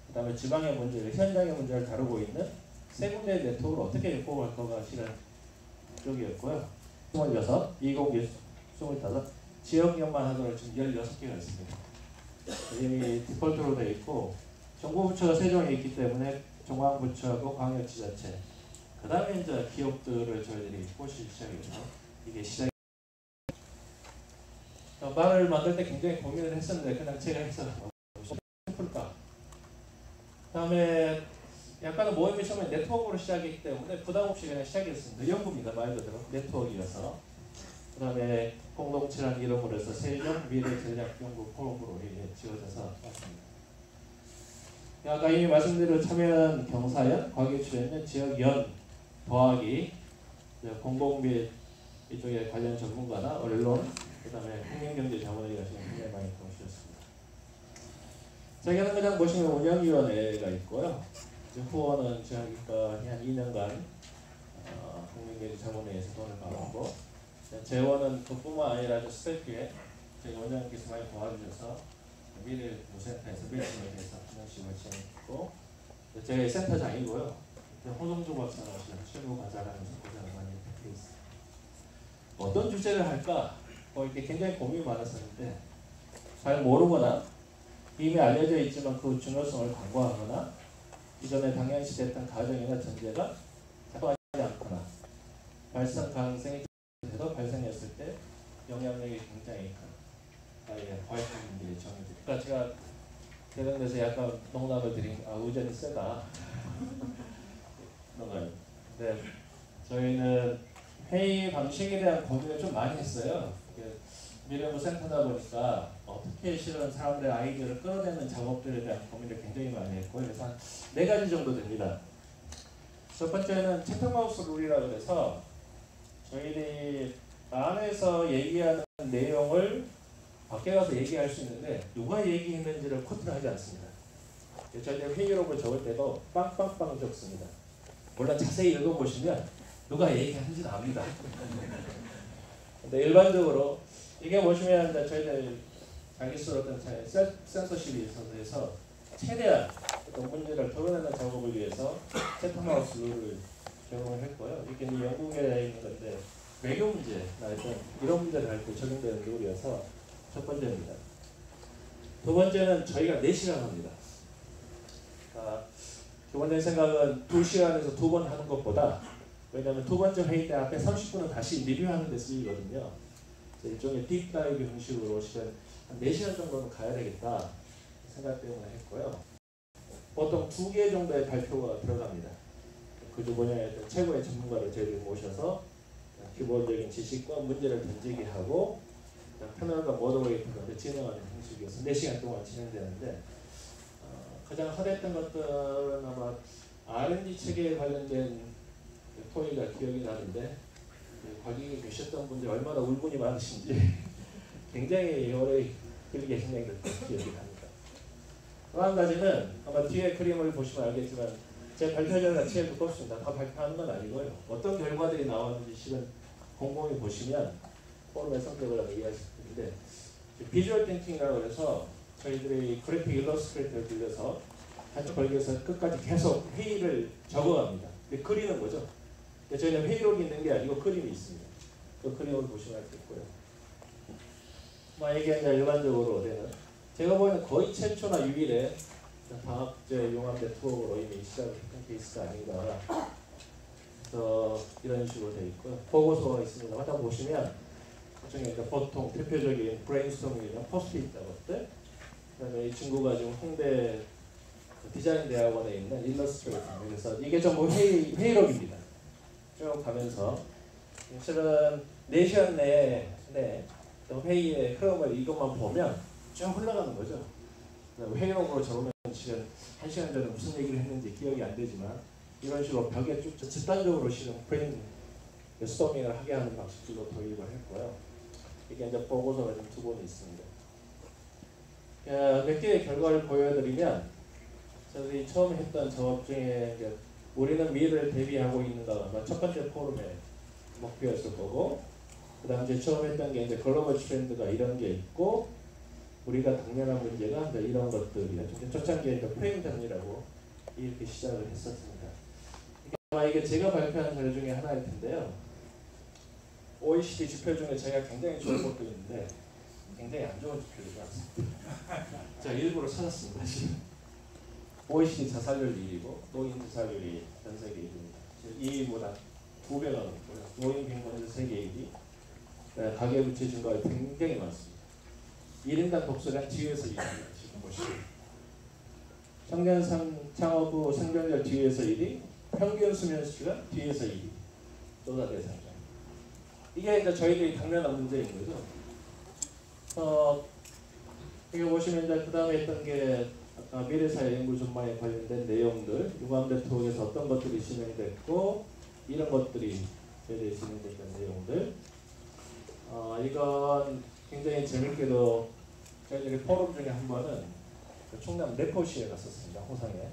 그 다음에 지방의 문제를, 현장의 문제를 다루고 있는 세 군데의 네트워크를 어떻게 뽑을 거가 실은 쪽이었고요. 26, 20, 25, 지역연만 하더라도 지금 16개가 있습니다. 이미 디폴트로 되어 있고 정부부처가 세종에 있기 때문에 중앙부처하고 광역지자체, 그 다음에 이제 기업들을 저희들이 꼬시기 시작했죠. 이게 시작이 말을 만들 때 굉장히 고민을 했었는데 그냥 제가 해서 풀까. 그 다음에 약간은 모임이 처음에 네트워크로 시작했기 때문에 부담 없이 그냥 시작했습니다. 연구입니다. 말 그대로 네트워크이어서. 그 다음에 공동체라는 이름으로 해서 세종 미래전략연구 포럼으로 지어져서 왔습니다. 아까 이미 말씀드린 참여연, 경사연, 과기출연연, 지역연 더하기 공공 및 이쪽에 관련 전문가나 언론, 그다음에 흥행경제자문회의가 지금 굉장히 많이 도와주셨습니다. 저희는 그냥 보시면 운영위원회가 있고요. 후원은 저희가 한 2년간 흥행경제자문회의에서 돈을 받았고, 재원은 그뿐만 아니라 스태프에 저희 원장님께서 많이 도와주셔서 미래무센터에서 매칭을 해서 한 명씩을 지원했고, 저희 센터장이고요. 홍성주 박사가 실무과장하면서 고생을 많이 했고 있습니다. 어떤 주제를 할까? 이렇게 굉장히 고민이 많았었는데 잘 모르거나 이미 알려져 있지만 그 중요성을 간과하거나 이전에 당연시 됐던 가정이나 전제가 작동하지 않거나 발생 가능성이 돼도 발생했을 때 영향력이 굉장히 큰 과학적 문제의 정의들. 그러니까 제가 대단해서 약간 농담을 드린 의전이 세다. 네, 저희는 회의 방식에 대한 고민을 좀 많이 했어요. 미래무센터다 보니까 어떻게 실은 사람들의 아이디어를 끌어내는 작업들에 대한 고민을 굉장히 많이 했고, 그래서 한 4가지 정도 됩니다. 첫 번째는 채팅마우스 룰이라고 해서 저희들이 안에서 얘기하는 내용을 밖에 가서 얘기할 수 있는데 누가 얘기했는지를 코트를 하지 않습니다. 저희들 회의록을 적을 때도 빵빵빵 적습니다. 물론 자세히 읽어보시면 누가 얘기하는지 압니다. 근데 일반적으로 이게 보시면 저희들 자기수로 어떤 센서십이 있어서 최대한 어떤 문제를 덜어내는 작업을 위해서 채팅마우스 룰을 적용을 했고요. 이게 영국에 있는 건데 외교 문제나 어떤 이런 문제를 할 때 적용되는 룰이어서 첫 번째입니다. 두 번째는 저희가 4시간 합니다. 기본적인 생각은 2시간에서 2번 하는 것보다, 왜냐하면 두 번째 회의 때 앞에 30분은 다시 리뷰하는 데 쓰이거든요. 일종의 딥다이브 형식으로 시간 한 4시간 정도는 가야 되겠다 생각 때문에 했고요. 보통 2개 정도의 발표가 들어갑니다. 그 분야의 최고의 전문가를 저희들이 모셔서 기본적인 지식과 문제를 던지게 하고 패널과 모더레이터가 진행하는 형식이어서 4시간 동안 진행되는데, 가장 핫했던 것들은 아마 R&D 체계에 관련된 토의가 기억이 나는데, 거기 계셨던 분들이 얼마나 울분이 많으신지 굉장히 오래 길게 진행됐던 기억이 납니다. 또 한 가지는 아마 뒤에 그림을 보시면 알겠지만 제 발표자가 제일 두껍습니다. 다 발표하는 건 아니고요. 어떤 결과들이 나왔는지 실은 곰곰이 보시면 포럼의 성격을 이해하실 텐데, 비주얼 띵킹이라고 해서 저희들이 그래픽 일러스트레이터를 빌려서 한쪽 걸려서 끝까지 계속 회의를 적어갑니다. 근데 그리는 거죠. 저희는 회의록이 있는 게 아니고 그림이 있습니다. 그 그림을 보시면 알 수 있고요. 이게 이제 일반적으로 되는, 제가 보기에는 거의 최초나 유일의 방학제 용암대 투어로 이미 시작을 했던 케이스가 아닌가. 그래서 이런 식으로 되어 있고요. 보고서가 있습니다. 하다 보시면 나중에 보통 대표적인 브레인스토밍이나 포스트잇 작업들, 그다음에 이 친구가 지금 홍대 디자인 대학원에 있는 일러스트레이터, 그래서 이게 전부 회의록입니다. 쭉 가면서 실은 4시간 내에 회의의 흐름을 이것만 보면 쭉 흘러가는 거죠. 회의록으로 적으면 지금 1시간 전에 무슨 얘기를 했는지 기억이 안 되지만 이런 식으로 벽에 쭉 집단적으로 실은 브레인 스토밍을 하게 하는 방식으로 도입을 했고요. 이게 이제 보고서가 좀 2번이 있습니다. 몇 개의 결과를 보여드리면, 저희들이 처음 했던 작업 중에 우리는 미래를 대비하고 있는가, 첫 번째 포럼의 목표였을 거고, 그 다음 이제 처음 했던 게 이제 글로벌 트렌드가 이런 게 있고, 우리가 당면한 문제가 이런 것들이야. 초창기에 프레임 정리라고 이렇게 시작을 했었습니다. 아마 이게 제가 발표한 자료 중에 하나일 텐데요. OECD 지표 중에 제가 굉장히 좋은 것도 있는데 굉장히 안 좋은 지표들이 많습니다. 제가 일부러 찾았습니다. 지금. OECD 자살률 1위고 노인 자살률이 전 세계 1위입니다. 2위보다 2배가 높고요. 노인 빈곤율 세계 1위, 가계부채 증가가 굉장히 많습니다. 1인당 독서량 뒤에서 1위입니다. 지금 보시면 청년 창업 후 생존율 뒤에서 1위, 평균 수면 시간 뒤에서 2위, 노사 대상자. 이게 이제 저희들이 당면한 문제인 거죠. 여기 보시면 이제 그 다음에 했던 게 아까 미래사회 연구 전망에 관련된 내용들, 유감대 투어에서 어떤 것들이 진행됐고 이런 것들이 저희들이 진행됐던 내용들, 이건 굉장히 재밌게도 저희들이 포럼 중에 한 번은 그 충남 내포시에 갔었습니다. 호상에.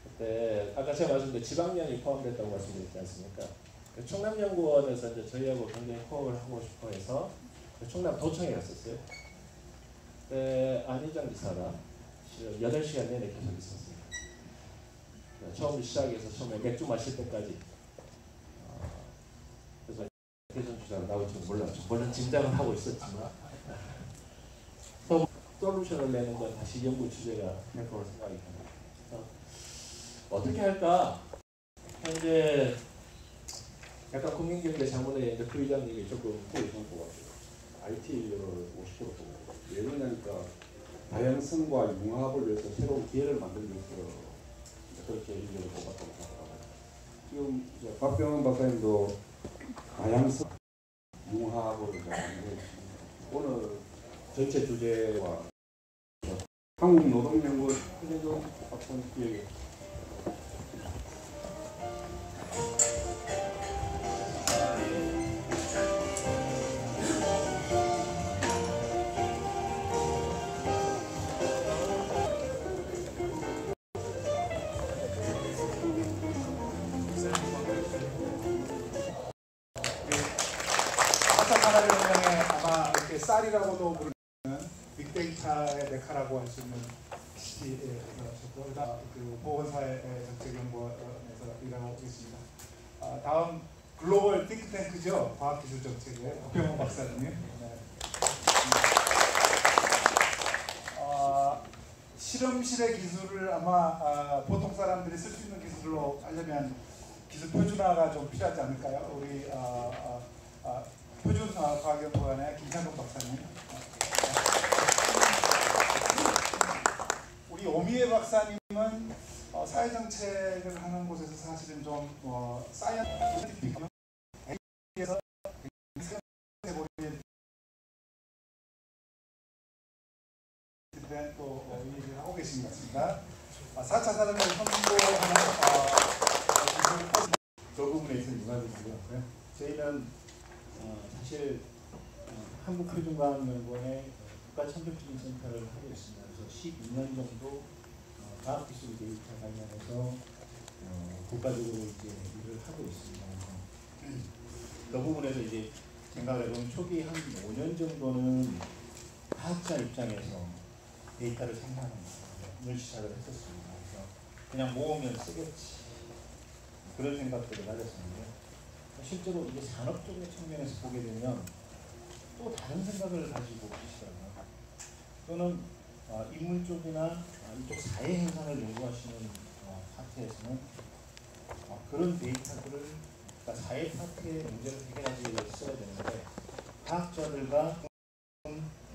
그때 아까 제가 말씀드린 지방령이 포함됐다고 말씀드렸지 않습니까? 그 충남연구원에서 이제 저희하고 굉장히 코업을 하고 싶어 해서 그 충남 도청에 갔었어요. 그때 안희정 지사가 8시간 내내 계속 있었습니다. 처음 시작해서 처음에 맥주 마실 때까지. 그래서 대선 주자가 나올 줄 몰랐죠. 물론 짐작을 하고 있었지만 솔루션을 내는 건 다시 연구 주제가 될 거라고 생각이 듭니다. 어떻게 할까? 현재 약간 국민경제 자문회 이제 부의장님이 조금 보여주는 것 같아요. IT를 50% 보고 왜 그러냐니까 다양성과 융합을 위해서 새로운 기회를 만들기 위해서 그렇게 인력을 뽑았다고 하더라고요. 지금 이제 박병원 박사님도 다양성 융합을 이제 오늘 전체 주제와 한국노동연구원 회장 박사님 기획에 아마 이렇게 쌀이라고도 부르는 빅데이터의 메카라고 할 수 있는 시티에서 그 보건사회 정책연구원에서 일하고 있습니다. 다음 글로벌 띵크탱크죠. 과학기술정책의 박병원 박사님. 네. 실험실의 기술을 아마 보통 사람들이 쓸 수 있는 기술로 하려면 기술 표준화가 좀 필요하지 않을까요? 우리 표준과학연구원의 김창동 박사님. 우리 오미애 박사님은 사회정책을 하는 곳에서 사실은 좀 사이언티픽에서 또 일을 하고 계신 것 같습니다. 4차 산업을 선도하는 그 부분에 있어서 융합이고요. 저희는 사실 한국표준과학연구원의 국가천적지능센터를 하고 있습니다. 그래서 12년 정도 과학기술 데이터 관련해서 국가적으로 이제 일을 하고 있습니다. 그 부분에서 이제 생각을 해보면 초기 한 5년 정도는 과학자 입장에서 데이터를 생산하는 걸 시작을 했었습니다. 그래서 그냥 모으면 쓰겠지 그런 생각들을 가졌었는데 실제로 이게 산업 쪽의 측면에서 보게 되면 또 다른 생각을 가지고 계시더라고요. 또는 인문 쪽이나 이쪽 사회 현상을 연구하시는 파트에서는 그런 데이터들을 그러니까 사회 파트의 문제를 해결하기 위해서 써야 되는데 과학자들과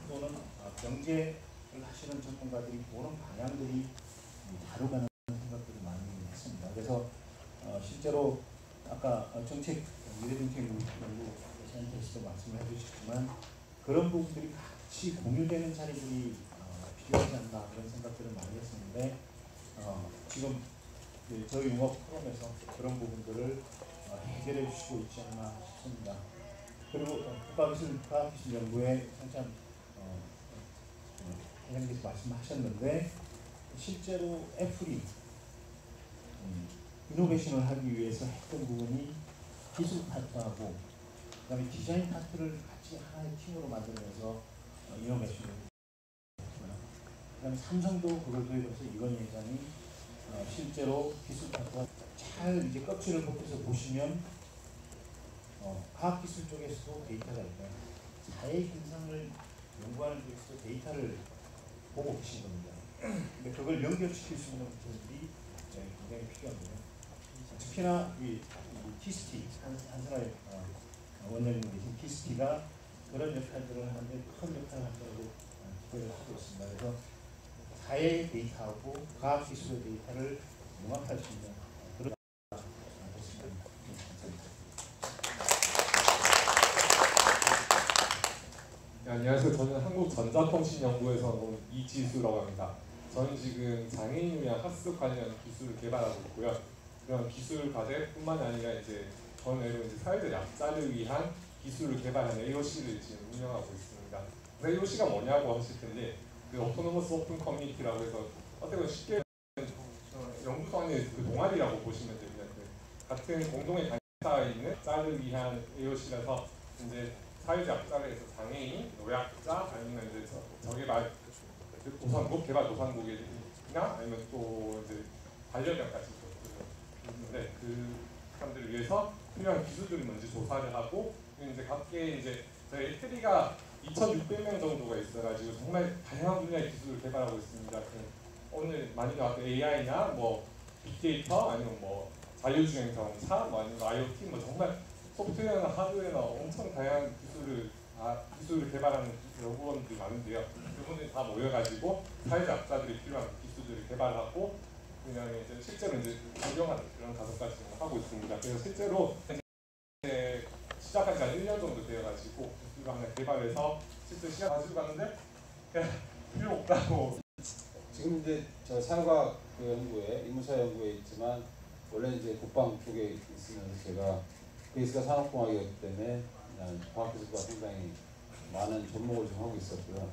또는 경제를 하시는 전문가들이 보는 방향들이 다르다는 생각들을 많이 했습니다. 그래서 실제로 아까 정책 미래정책연구센터에서도 말씀을 해주셨지만 그런 부분들이 같이 공유되는 자리들이 필요하지 않나 그런 생각들을 많이 했었는데 지금 저희 융합 포럼에서 그런 부분들을 해결해 주시고 있지 않나 싶습니다. 그리고 과학기술연구에 한참 회장님께서 말씀하셨는데 실제로 애플이 이노베이션을 하기 위해서 했던 부분이 기술 파트하고 그다음에 디자인 파트를 같이 하나의 팀으로 만들면서 이노베이션을 했고요. 그다음에 삼성도 그걸 도입해서 이건희 회장이 실제로 기술 파트가 잘 이제 껍질을 벗겨서 보시면 과학기술 쪽에서도 데이터가 있고요. 사회 현상을 연구하는 쪽에서도 데이터를 보고 계신 겁니다. 근데 그걸 연결시킬 수 있는 부분들이 굉장히 필요합니다. 특히나 이 키스티 한사의 원장님 계신 키스티가 그런 역할들을 하는데 큰 역할을 한다고 기대를 하고 있습니다. 그래서 사회 데이터하고 과학기술의 데이터를 융합할 수 있는 그런 모습입니다. 네, 안녕하세요. 저는 한국전자통신연구에서 온 이지수라고 합니다. 저는 지금 장애인을 위한 학습 관련 기술을 개발하고 있고요. 그런 기술 과제뿐만 아니라 이제 전에로 이제 사회적 약자를 위한 기술을 개발하는 AOC를 지금 운영하고 있습니다. AOC가 뭐냐고 하실 텐데 그 오토노머스 오픈 커뮤니티라고 해서 어떻게 보면 쉽게 연구소 안에 그 동아리라고 보시면 됩니다. 그 같은 공동의 강사에 있는 자를 위한 AOC라서 이제 사회적 약자를 해서 장애인, 노약자 아니면 이제 저개발 도상국, 개발 도상국이나 아니면 또 이제 반려견까지 있는데 그 사람들을 위해서 필요한 기술들을 먼저 조사를 하고 이제 각계 이제 저희 트리가 2,600명 정도가 있어가지고 정말 다양한 분야의 기술을 개발하고 있습니다. 오늘 많이 나왔던 AI나 뭐 빅데이터 아니면 뭐 자율주행 자동차, 뭐 아니면 IoT 뭐 정말 소프트웨어나 하드웨어나 엄청 다양한 기술을 개발하는 연구원들이 많은데요. 그분들이 다 모여가지고 사회적 약자들이 필요한 기술들을 개발하고 그냥 이제 실제로 이제 적용하는 그런 과정까지 하고 있습니다. 그래서 실제로 이제 시작한 지 한 1년 정도 되어가지고 기술을 하나 개발해서 실제 시간 가지고 갔는데 그냥 필요 없다고. 지금 이제 저 사회과학 연구에 인문사 연구에 있지만 원래 이제 국방 쪽에 있으면서 제가 베이스가 산업공학이었기 때문에 과학기술과 상당히 많은 접목을 좀 하고 있었고요.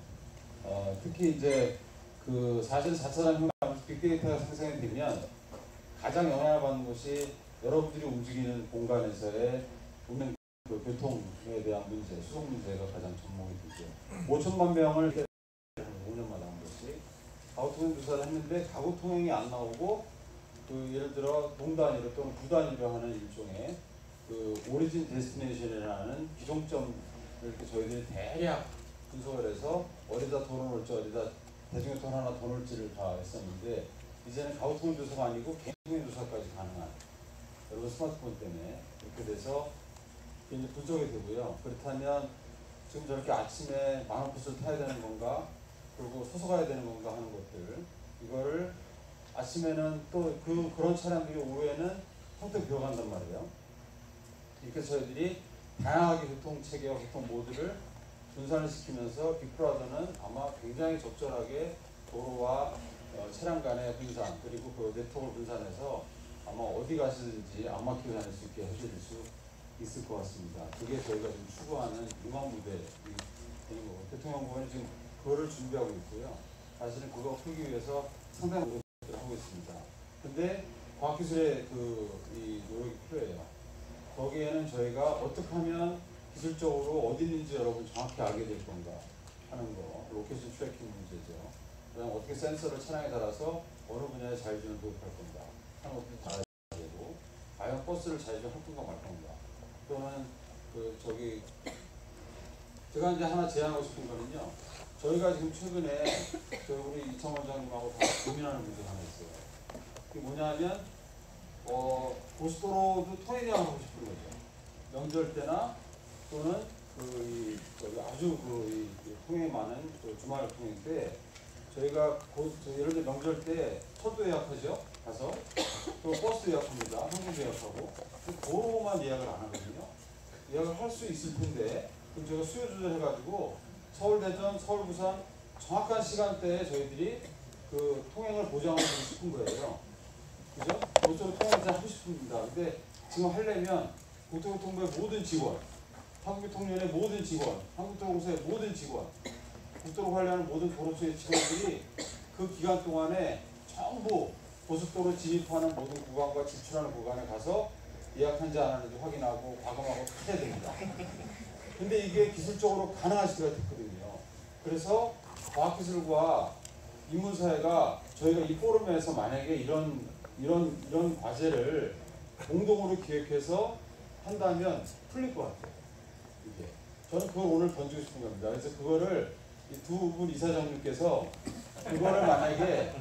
특히 이제 그 사실 4차 산업혁명하면서 빅데이터가 생성이 되면 가장 영향을 받는 것이 여러분들이 움직이는 공간에서의 운행 그 교통에 대한 문제, 수송 문제가 가장 접목이 되죠. 5천만 명을 5년마다 한 것이 가구통행 조사를 했는데 가구통행이 안 나오고 그 예를 들어 동단위로 또는 구단위로 하는 일종의 그 오리진 데스티네이션이라는 기종점을 이렇게 저희들이 대략 분석을 해서 어디다 돈을 넣을지 어디다 대중교통 하나 더 넣을지를 다 했었는데 이제는 가구통행 조사가 아니고 개인통행 조사까지 가능한 여러분 스마트폰 때문에 이렇게 돼서 이제 분석이 되고요. 그렇다면 지금 저렇게 아침에 만원버스를 타야 되는 건가 그리고 서서 가야 되는 건가 하는 것들 이거를 아침에는 또 그런 차량들이 오후에는 텅텅 비어간단 말이에요. 이렇게 저희들이 다양하게 교통체계와 교통 모드를 분산을 시키면서 빅브라더는 아마 굉장히 적절하게 도로와 차량 간의 분산 그리고 그 네트워크를 분산해서 아마 어디 가시든지 안 막히게 다닐 수 있게 해드릴 수 있을 것 같습니다. 그게 저희가 지금 추구하는 융합 모델이 되는 거고 교통연구원이 지금 그거를 준비하고 있고요. 사실은 그거 풀기 위해서 상당히 노력을 하고 있습니다. 근데 과학기술의 이 노력이 필요해요. 거기에는 저희가 어떻게 하면 기술적으로 어디 있는지 여러분 정확히 알게 될 건가 하는 거, 로케이션 트래킹 문제죠. 그다음 어떻게 센서를 차량에 달아서 어느 분야에 자율주행 도입할 건가 하는 것도 다 되고, 과연 버스를 자율주행 할 건가 말 건가, 또는 제가 이제 하나 제안하고 싶은 거는요. 저희가 지금 최근에 우리 이창 원장님하고 다 고민하는 문제가 하나 있어요. 그게 뭐냐면 고속도로도 통행하고 싶은 거죠. 명절 때나 또는 아주 통행이 많은 주말 통행 때 저희가 예를 들어 명절 때 차도 예약하죠. 가서 또 버스 예약합니다. 항공도 예약하고 도로만 예약을 안 하거든요. 예약을 할 수 있을 텐데 그럼 저희가 수요 조절해가지고 서울 대전, 서울 부산 정확한 시간대에 저희들이 그 통행을 보장하고 싶은 거예요. 그죠? 고속도로 통행을 하고 싶습니다. 근데 지금 하려면 국토교통부의 모든 직원, 한국교통연의 모든 직원, 한국도로공사의 모든 직원, 국도로 관리하는 모든 도로청의 직원들이 그 기간 동안에 전부 고속도로 진입하는 모든 구간과 진출하는 구간에 가서 예약한지 안 하는지 확인하고 과감하고 해야 됩니다. 근데 이게 기술적으로 가능한 시대가 됐거든요. 그래서 과학기술과 인문사회가 저희가 이 포럼에서 만약에 이런 과제를 공동으로 기획해서 한다면 풀릴 것 같아요. 이게 저는 그걸 오늘 던지고 싶은 겁니다. 그래서 그거를 이 두 분 이사장님께서 그거를 만약에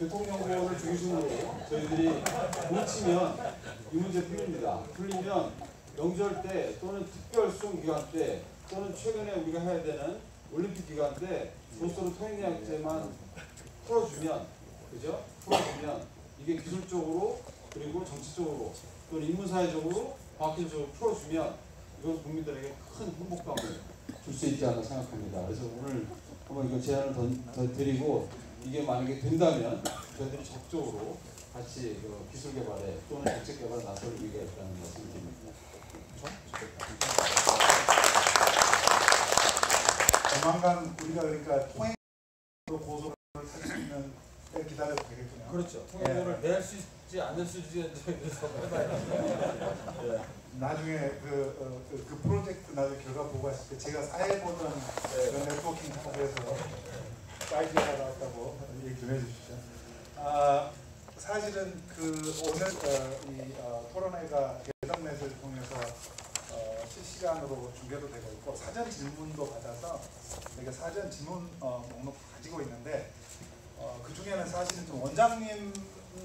교통연구원을 중심으로 저희들이 뭉치면 이 문제 풀립니다. 풀리면 명절 때 또는 특별 수송 기간 때 또는 최근에 우리가 해야 되는 올림픽 기간 때 고속도로 통행량제만 풀어주면, 그죠? 풀어주면 이게 기술적으로 그리고 정치적으로 또는 인문사회적으로 과학기술적으로 풀어주면 이건 국민들에게 큰 행복감을 줄 수 있지 않나 생각합니다. 그래서 오늘 한번 이거 제안을 더 드리고 이게 만약에 된다면 저희들이 적극적으로 같이 기술 개발에 또는 정책 개발에 나설 의미가 있다는 말씀을 드립니다. 조만간 우리가 그러니까 통행으로 고소를 할 수 있는 때 기다려도 되겠군요. 그렇죠. 통행료를 낼 수 있지 않을 수 있지에 대해서 해봐야죠. 나중에 그 프로젝트 나중에 결과 보고했을 때 제가 사회 보던 그런 네트워킹 하고해서 사이트가 나왔다고 얘기 좀 해주시죠. 사실은 오늘 토론회가 개성넷을 통해서 실시간으로 중계도 되고 있고 사전 질문도 받아서 저희가 사전 질문 목록 가지고 있는데 그 중에는 사실은 좀 원장님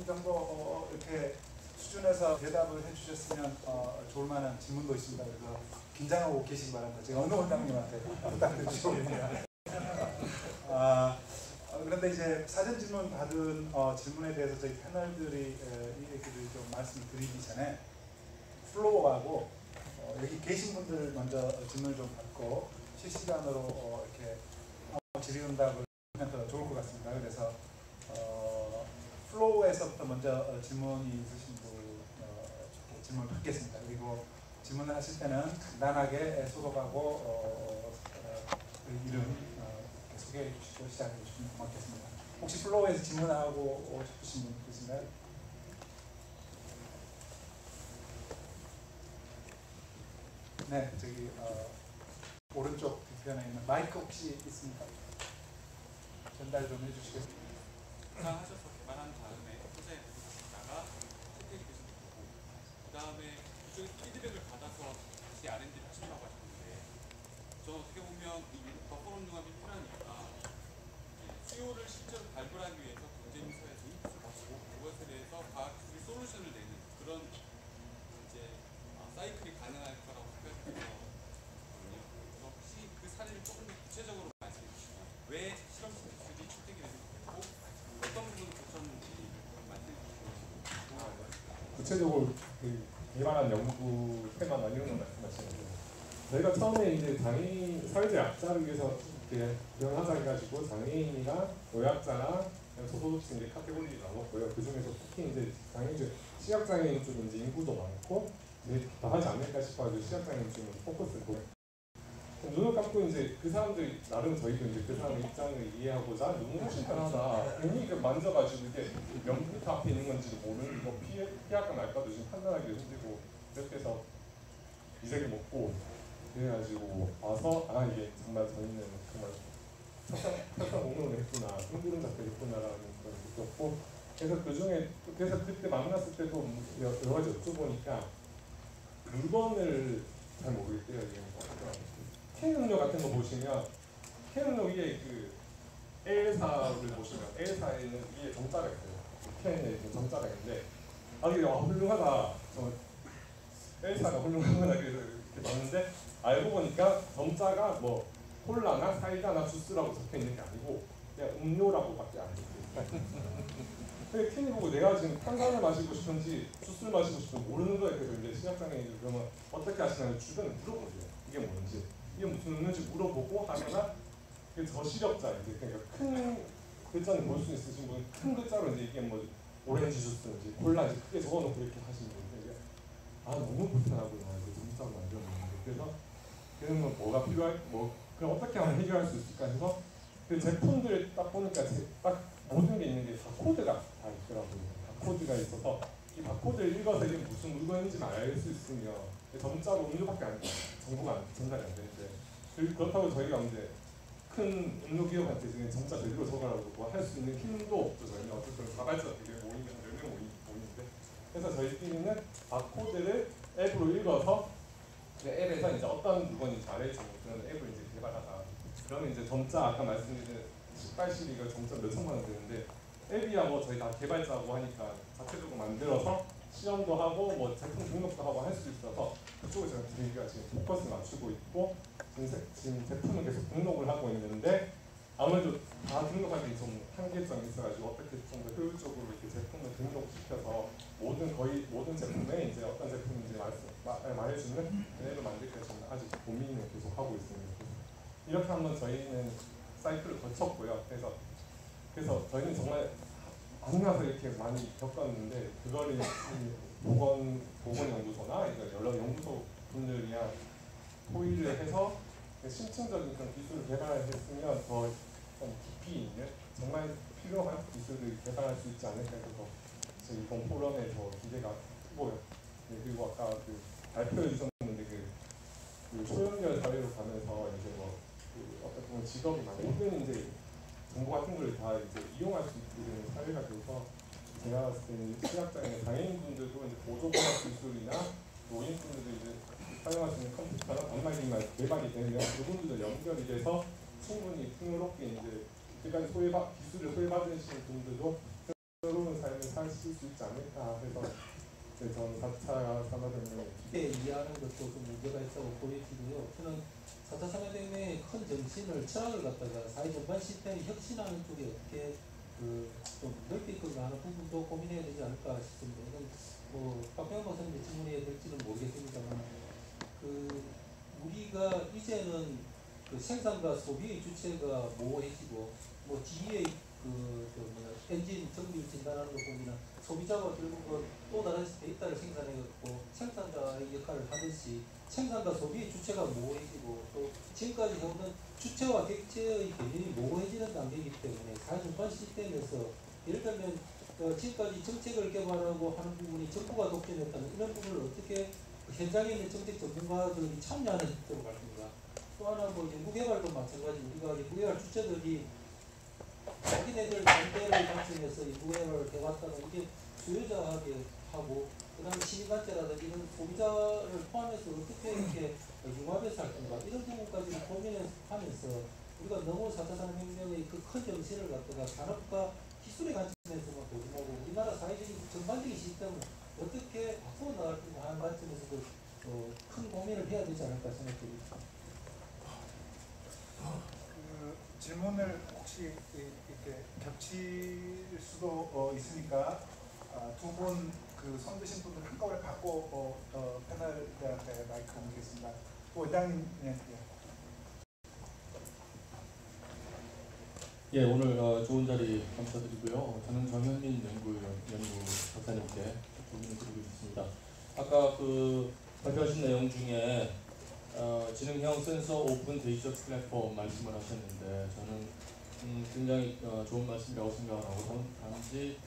정도 이렇게 수준에서 대답을 해주셨으면 좋을 만한 질문도 있습니다. 그래서 긴장하고 계시기 바랍니다. 제가 어느 원장님한테 부탁드리겠습니다. 그런데 이제 사전 질문 받은 질문에 대해서 저희 패널들이 이 얘기를 좀 말씀을 드리기 전에 플로어하고 여기 계신 분들 먼저 질문을 좀 받고 실시간으로 이렇게 질의응답을 하면 더 좋을 것 같습니다. 그래서 플로어에서부터 먼저 질문이 있으신 분 질문을 받겠습니다. 그리고 질문을 하실 때는 간단하게 소독하고 이름 소개해 주시고 시작해 주시면 고맙겠습니다. 혹시 플로어에서 질문하고 싶으신 분 계신가요? 네, 저기 오른쪽 뒤편에 있는 마이크 혹시 있습니까? 전달 좀 해주시겠습니까? 하셔서 개발한 다음에 소재 보다가 채택이 되신 거고 그 다음에 그쪽에 피드백을 받아서 다시 R&D를 하신다고 하셨는데 저 어떻게 보면 이 버퍼 운동함이 필요한 이유가 수요를 실제로 발굴하기 위해서 경쟁사에서 인풋을 가지고 그것에 대해서 과학기술이 솔루션을 내는 그런 이제 사이클이 가능할 거라고 생각해서 그래서 혹시 그 사례를 조금 더 구체적으로 말씀해 주시면 왜 실험실 기술이 채택이 되는 거고 어떤 부분을 고쳤는지 말씀해 주시면 구체적으로 개발한 연구 테마나 이런 걸 말씀하시는데 저희가 처음에 이제 장애인 사회적 약자를 위해서 이렇게 구현하자 해가지고 장애인이나 노약자나 소소득층 이제 카테고리를 나눴고요. 그 중에서 특히 이제 장애인 중 시각장애인 쪽은 이제 인구도 많고 더 하지 않을까 싶어가지고 시각장애인 쪽은 포커스를 보고 눈을 감고 이제 그 사람들 나름 저희도 이제 그 사람의 입장을 이해하고자 눈은 훨씬 편하다. 괜히 만져가지고 이게 명부터 앞에 있는 건지도 모르는 거 피할까 말까도 지금 판단하기도 힘들고 이렇게 해서 이색을 먹고 그래가지고 와서 이게 정말 저희는 정말 평생 공론을 했구나, 힘든 작업을 했구나라는 걸 느꼈고 그래서 그 중에 그래서 그때 만났을 때도 여러 가지 여쭤보니까 물건을 잘 모르겠대요. 이게 캔 음료 같은 거 보시면 캔 음료 위에 그 L사를 보시면 L사에는 위에 정자가 있어요. 캔에 정자가 있는데 이게 훌륭하다. L사가 훌륭하구나 그래서 이렇게 봤는데 알고 보니까 정자가 뭐 콜라나 사이다나 주스라고 적혀 있는 게 아니고 그냥 음료라고밖에 안 적혀 있어요. 근데 캔이 보고 내가 지금 탄산을 마시고 싶은지 주스를 마시고 싶은지 모르는 거예요. 그래서 이제 시각장애인들 그러면 어떻게 하시냐면 주변에 물어보세요. 이게 뭔지. 이게 무슨 음료인지 물어보고 하거나 저시력자 이제 그러니까 큰 글자는 볼 수 있으신 분은 큰 글자로 이제 이게 뭐 오렌지 주스인지 콜라인지 크게 적어놓고 이렇게 하시는 분인데 너무 불편하구나 이제 문자로 만들었는데 그래서 그러면 뭐가 필요할 그럼 어떻게 하면 해결할 수 있을까 해서 그 제품들 딱 보니까 딱 모든 게 있는 게 바코드가 다 있더라고요. 바코드가 있어서 이 바코드를 읽어서 이게 무슨 물건인지 알 수 있으면 점자로 음료밖에 정보가 전달이 안 되는데 그렇다고 저희가 이제 큰 음료 기업한테 지금 점자 제대로 적어라고 할 수 있는 힘도 없죠. 저희는 어쨌든 자발자가 되게 모이면 10명 모이는데 그래서 저희끼리는 바코드를 앱으로 읽어서 그 앱에서 이제 어떤 물건인지 알려주는 그런 앱을 이제 개발하다. 그러면 이제 점자 아까 말씀드린 18시리가 점자 몇 천만 원 되는데 앱이야 뭐 저희 다 개발자고 하니까 자체적으로 만들어서 시험도 하고 뭐 제품 등록도 하고 할 수 있어서 그쪽에 저희가 지금 포커스를 맞추고 있고 지금 제품을 계속 등록을 하고 있는데 아무래도 다 등록하기 좀 한계점이 있어가지고 어떻게 좀 더 효율적으로 이렇게 제품을 등록시켜서 거의 모든 제품에 이제 어떤 제품인지 말해주는 그 앱을 만들기가 저는 아직 고민을 계속 하고 있습니다. 이렇게 한번 저희는 사이클을 거쳤고요. 그래서 저희는 정말 만나서 이렇게 많이 겪었는데 그거를 보건연구소나 여러 연구소 분들이랑 토의를 해서 심층적인 그런 기술을 개발했으면 더 깊이 있는 정말 필요한 기술을 개발할 수 있지 않을까 해서 저희 이번 포럼에 더 기대가 크고요. 네, 그리고 아까 그 발표해 주셨는데 그 초연결 사회로 가면서 이제 어떻게 보면 직업이 많이 힘든 이제 정보 같은 걸 다 이제 이용할 수 있는 사회가 돼서 제가 봤을 때는 시각장애 장애인분들도 이제 보조공학 기술이나 노인분들도 이제 사용할 수 있는 컴퓨터나 단말기만 개발이 되면 그분들도 연결이 돼서 충분히 풍요롭게 이제 지금까지 기술을 소외받으시는 분들도 새로운 삶을 사실 수 있지 않을까 해서 저는 4차 산업혁명에 이해하는 것도 좀 문제가 있다고 보여지고요. 저는 4차 산업혁명의 큰 정신을 철학을 갖다가 사회 전반 시스템이 혁신하는 쪽에 어떻게 좀 넓힐 건가 하는 부분도 고민해야 되지 않을까 싶습니다. 이건 박병현 박사님의 질문해야 될지는 모르겠습니다만 우리가 이제는 생산과 소비의 주체가 모호해지고 뒤에 엔진 정비를 진단하는 거 보면 소비자가 결국은 또 다른 데이터를 생산해갖고 생산자의 역할을 하듯이 생산과 소비의 주체가 모호해지고 또 지금까지 해오던 주체와 객체의 개념이 모호해지는 단계이기 때문에 사회 전반 시스템에서 예를 들면 지금까지 정책을 개발하고 하는 부분이 정부가 독점했다는 이런 부분을 어떻게 현장에 있는 정책 전문가들이 참여하는 형태로 갈 건가. 또 하나 연구개발도 마찬가지 우리가 연구개발 주체들이 자기네들 반대를 발전해서 연구개발을 해왔다는 이게 수요자하게 하고 그다음에 시민단체라든지 이런 소비자를 포함해서 어떻게 이렇게 융합해서 할 건가 이런 부분까지 고민하면서 우리가 너무 4차 산업혁명의 그 큰 정신을 갖다가 산업과 기술의 관점에서만 보지 말고 우리나라 사회적인 전반적인 시스템을 어떻게 바꿔 나갈 건가 하는 관점에서도 큰 고민을 해야 되지 않을까 생각됩니다. 질문을 혹시 이렇게 겹칠 수도 있으니까 두 분 손 드신 분들 한꺼번에 받고 패널들한테 마이크 옮기겠습니다. 원장님, 예, 오늘 좋은 자리 감사드리고요. 저는 정현민 연구 박사님께 질문을 드리고 싶습니다. 아까 발표하신 내용 중에 지능형 센서 오픈 데이터 플랫폼 말씀을 하셨는데 저는 굉장히 좋은 말씀이라고 생각을 하고 단지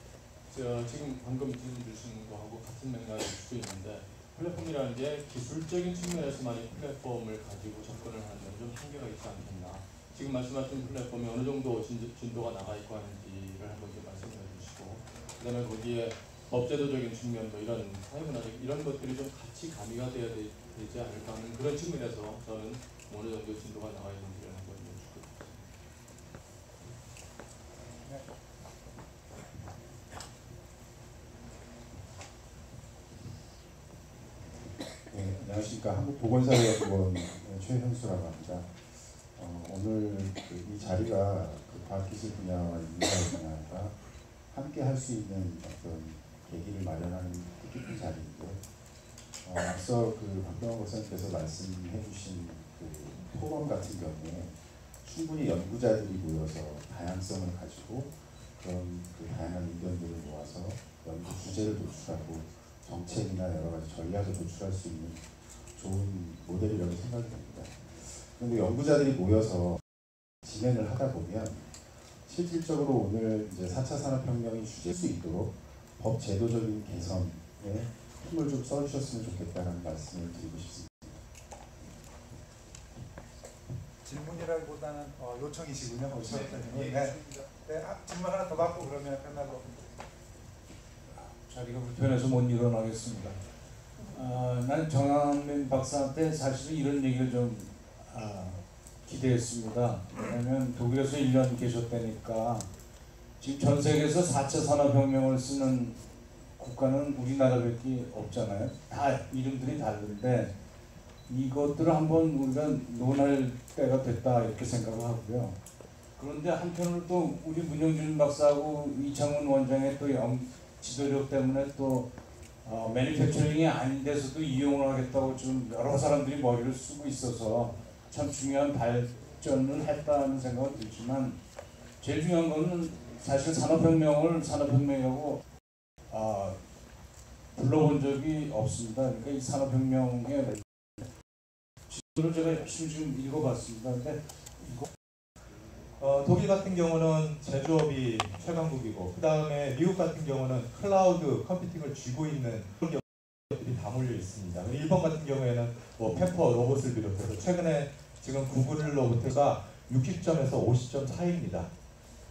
지금 방금 질문 주신 거하고 같은 맥락일 수도 있는데 플랫폼이라는 게 기술적인 측면에서만 이 플랫폼을 가지고 접근을 하는 데는 좀 한계가 있지 않겠나. 지금 말씀하신 플랫폼이 어느 정도 진도가 나가 있고 하는지를 한번 좀 말씀해 주시고 그다음에 거기에 법제도적인 측면도 이런 사회문화적 이런 것들이 좀 같이 가미가 되어야 되지 않을까 하는 그런 측면에서 저는 어느 정도 진도가 나가 있는지를 한번 여쭙고 네, 안녕하십니까. 한국보건사회연구원 최현수라고 합니다. 오늘 이 자리가 과학기술 분야와 인사의 분야가 함께 할 수 있는 어떤 계기를 마련하는 뜻깊은 자리인데 앞서 박병원 박사님께서 말씀해 주신 포럼 같은 경우에 충분히 연구자들이 모여서 다양성을 가지고 그런 다양한 의견들을 모아서 연구 주제를 도출하고 정책이나 여러 가지 전략을 도출할 수 있는 좋은 모델이라고 생각이 됩니다. 그런데 연구자들이 모여서 진행을 하다 보면 실질적으로 오늘 이제 4차 산업혁명이 주제일 수 있도록 법 제도적인 개선에 힘을 좀 써주셨으면 좋겠다는 말씀을 드리고 싶습니다. 질문이라기보다는 요청이시군요. 질문 하나 더 받고 그러면 끝나고. 자리가 불편해서 못 일어나겠습니다. 난 정현민 박사한테 사실 이런 얘기를 좀 기대했습니다. 왜냐하면 독일에서 1년 계셨다니까 지금 전 세계에서 4차 산업혁명을 쓰는 국가는 우리나라밖에 없잖아요. 다 이름들이 다른데 이것들을 한번 우리가 논할 때가 됐다 이렇게 생각을 하고요. 그런데 한편으로 또 우리 문영준 박사하고 이창훈 원장의 또 지도력 때문에 또 매니팩처링이 아닌 데서도 이용을 하겠다고 좀 여러 사람들이 머리를 쓰고 있어서 참 중요한 발전을 했다는 생각은 들지만 제일 중요한 거는 사실 산업혁명이라고 불러본 적이 없습니다. 그러니까 이 산업혁명의 그걸 제가 열심히 지금 읽어봤습니다. 근데 독일 같은 경우는 제조업이 최강국이고 그 다음에 미국 같은 경우는 클라우드 컴퓨팅을 쥐고 있는 그런 기업들이 다 몰려 있습니다. 일본 같은 경우에는 뭐 페퍼 로봇을 비롯해서 최근에 지금 구글로부터가 60점에서 50점 차이입니다.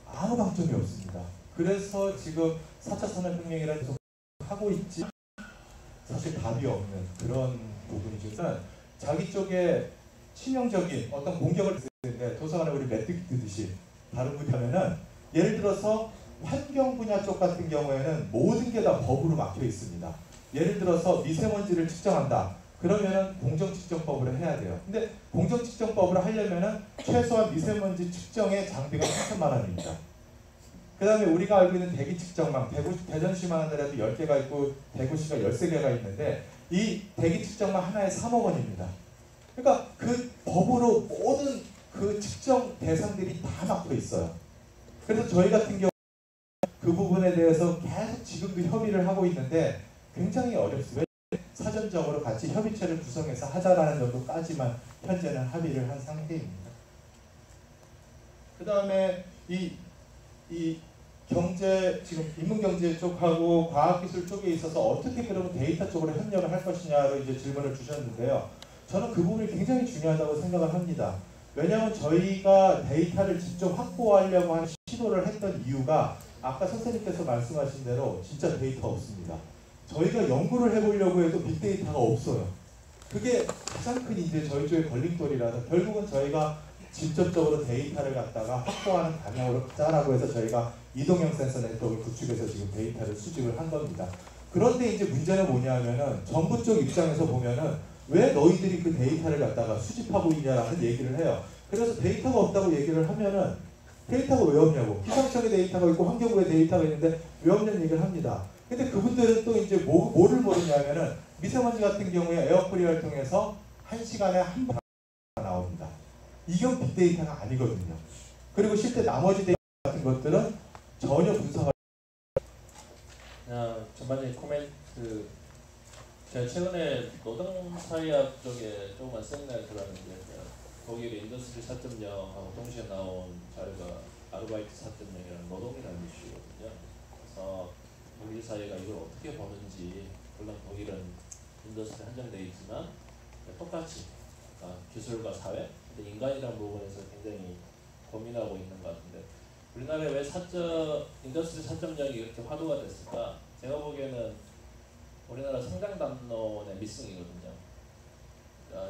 아무 방점이 없습니다. 그래서 지금 4차 산업혁명이라는 계속 하고 있지 사실 답이 없는 그런 부분이지만 자기 쪽에 치명적인 어떤 공격을 했는데 도서관에 우리 메뚜기 뜨듯이 다른 분이 하면은 예를 들어서 환경 분야 쪽 같은 경우에는 모든 게 다 법으로 막혀 있습니다. 예를 들어서 미세먼지를 측정한다. 그러면은 공정측정법으로 해야 돼요. 근데 공정측정법으로 하려면은 최소한 미세먼지 측정의 장비가 3천만 원입니다. 그 다음에 우리가 알고 있는 대기 측정망, 대전시만 하더라도 10개가 있고 대구시가 13개가 있는데 이 대기 측정망 하나에 3억 원입니다. 그러니까 그 법으로 모든 그 측정 대상들이 다 막혀 있어요. 그래서 저희 같은 경우 그 부분에 대해서 계속 지금도 협의를 하고 있는데 굉장히 어렵습니다. 사전적으로 같이 협의체를 구성해서 하자라는 정도까지만 현재는 합의를 한 상태입니다. 그 다음에 이 경제, 지금 인문경제 쪽하고 과학기술 쪽에 있어서 어떻게 그러면 데이터 쪽으로 협력을 할 것이냐로 이제 질문을 주셨는데요. 저는 그 부분이 굉장히 중요하다고 생각을 합니다. 왜냐하면 저희가 데이터를 직접 확보하려고 하는 시도를 했던 이유가 아까 선생님께서 말씀하신 대로 진짜 데이터 없습니다. 저희가 연구를 해보려고 해도 빅데이터가 없어요. 그게 가장 큰 이제 저희 쪽의 걸림돌이라서 결국은 저희가 직접적으로 데이터를 갖다가 확보하는 방향으로 가자라고 해서 저희가 이동형 센서 네트워크를 구축해서 지금 데이터를 수집을 한 겁니다. 그런데 이제 문제는 뭐냐면은 정부 쪽 입장에서 보면은 왜 너희들이 그 데이터를 갖다가 수집하고 있냐라는 얘기를 해요. 그래서 데이터가 없다고 얘기를 하면은 데이터가 왜 없냐고. 기상청의 데이터가 있고 환경부의 데이터가 있는데 왜 없냐는 얘기를 합니다. 근데 그분들은 또 이제 뭐를 모르냐면은 미세먼지 같은 경우에 에어프리어를 통해서 1시간에 한 번 나옵니다. 이건 빅데이터가 아니거든요. 그리고 실제 나머지 데이터 같은 것들은 전혀 분석을 그냥 전반적인 코멘트. 제가 최근에 노동사회학 쪽에 조금만 세미나를 들었는데 독일 인더스트리 4.0하고 동시에 나온 자료가 아르바이트 4.0이라는 노동이라는 이슈거든요. 그래서 독일 사회가 이걸 어떻게 보는지, 물론 독일은 인더스트리 한정되어 있지만 똑같이 기술과 사회, 근데 인간이라는 부분에서 굉장히 고민하고 있는 것 같은데 우리나라에 왜 인더스트리 4.0이 이렇게 화두가 됐을까? 제가 보기에는 우리나라 성장 담론의 미승이거든요.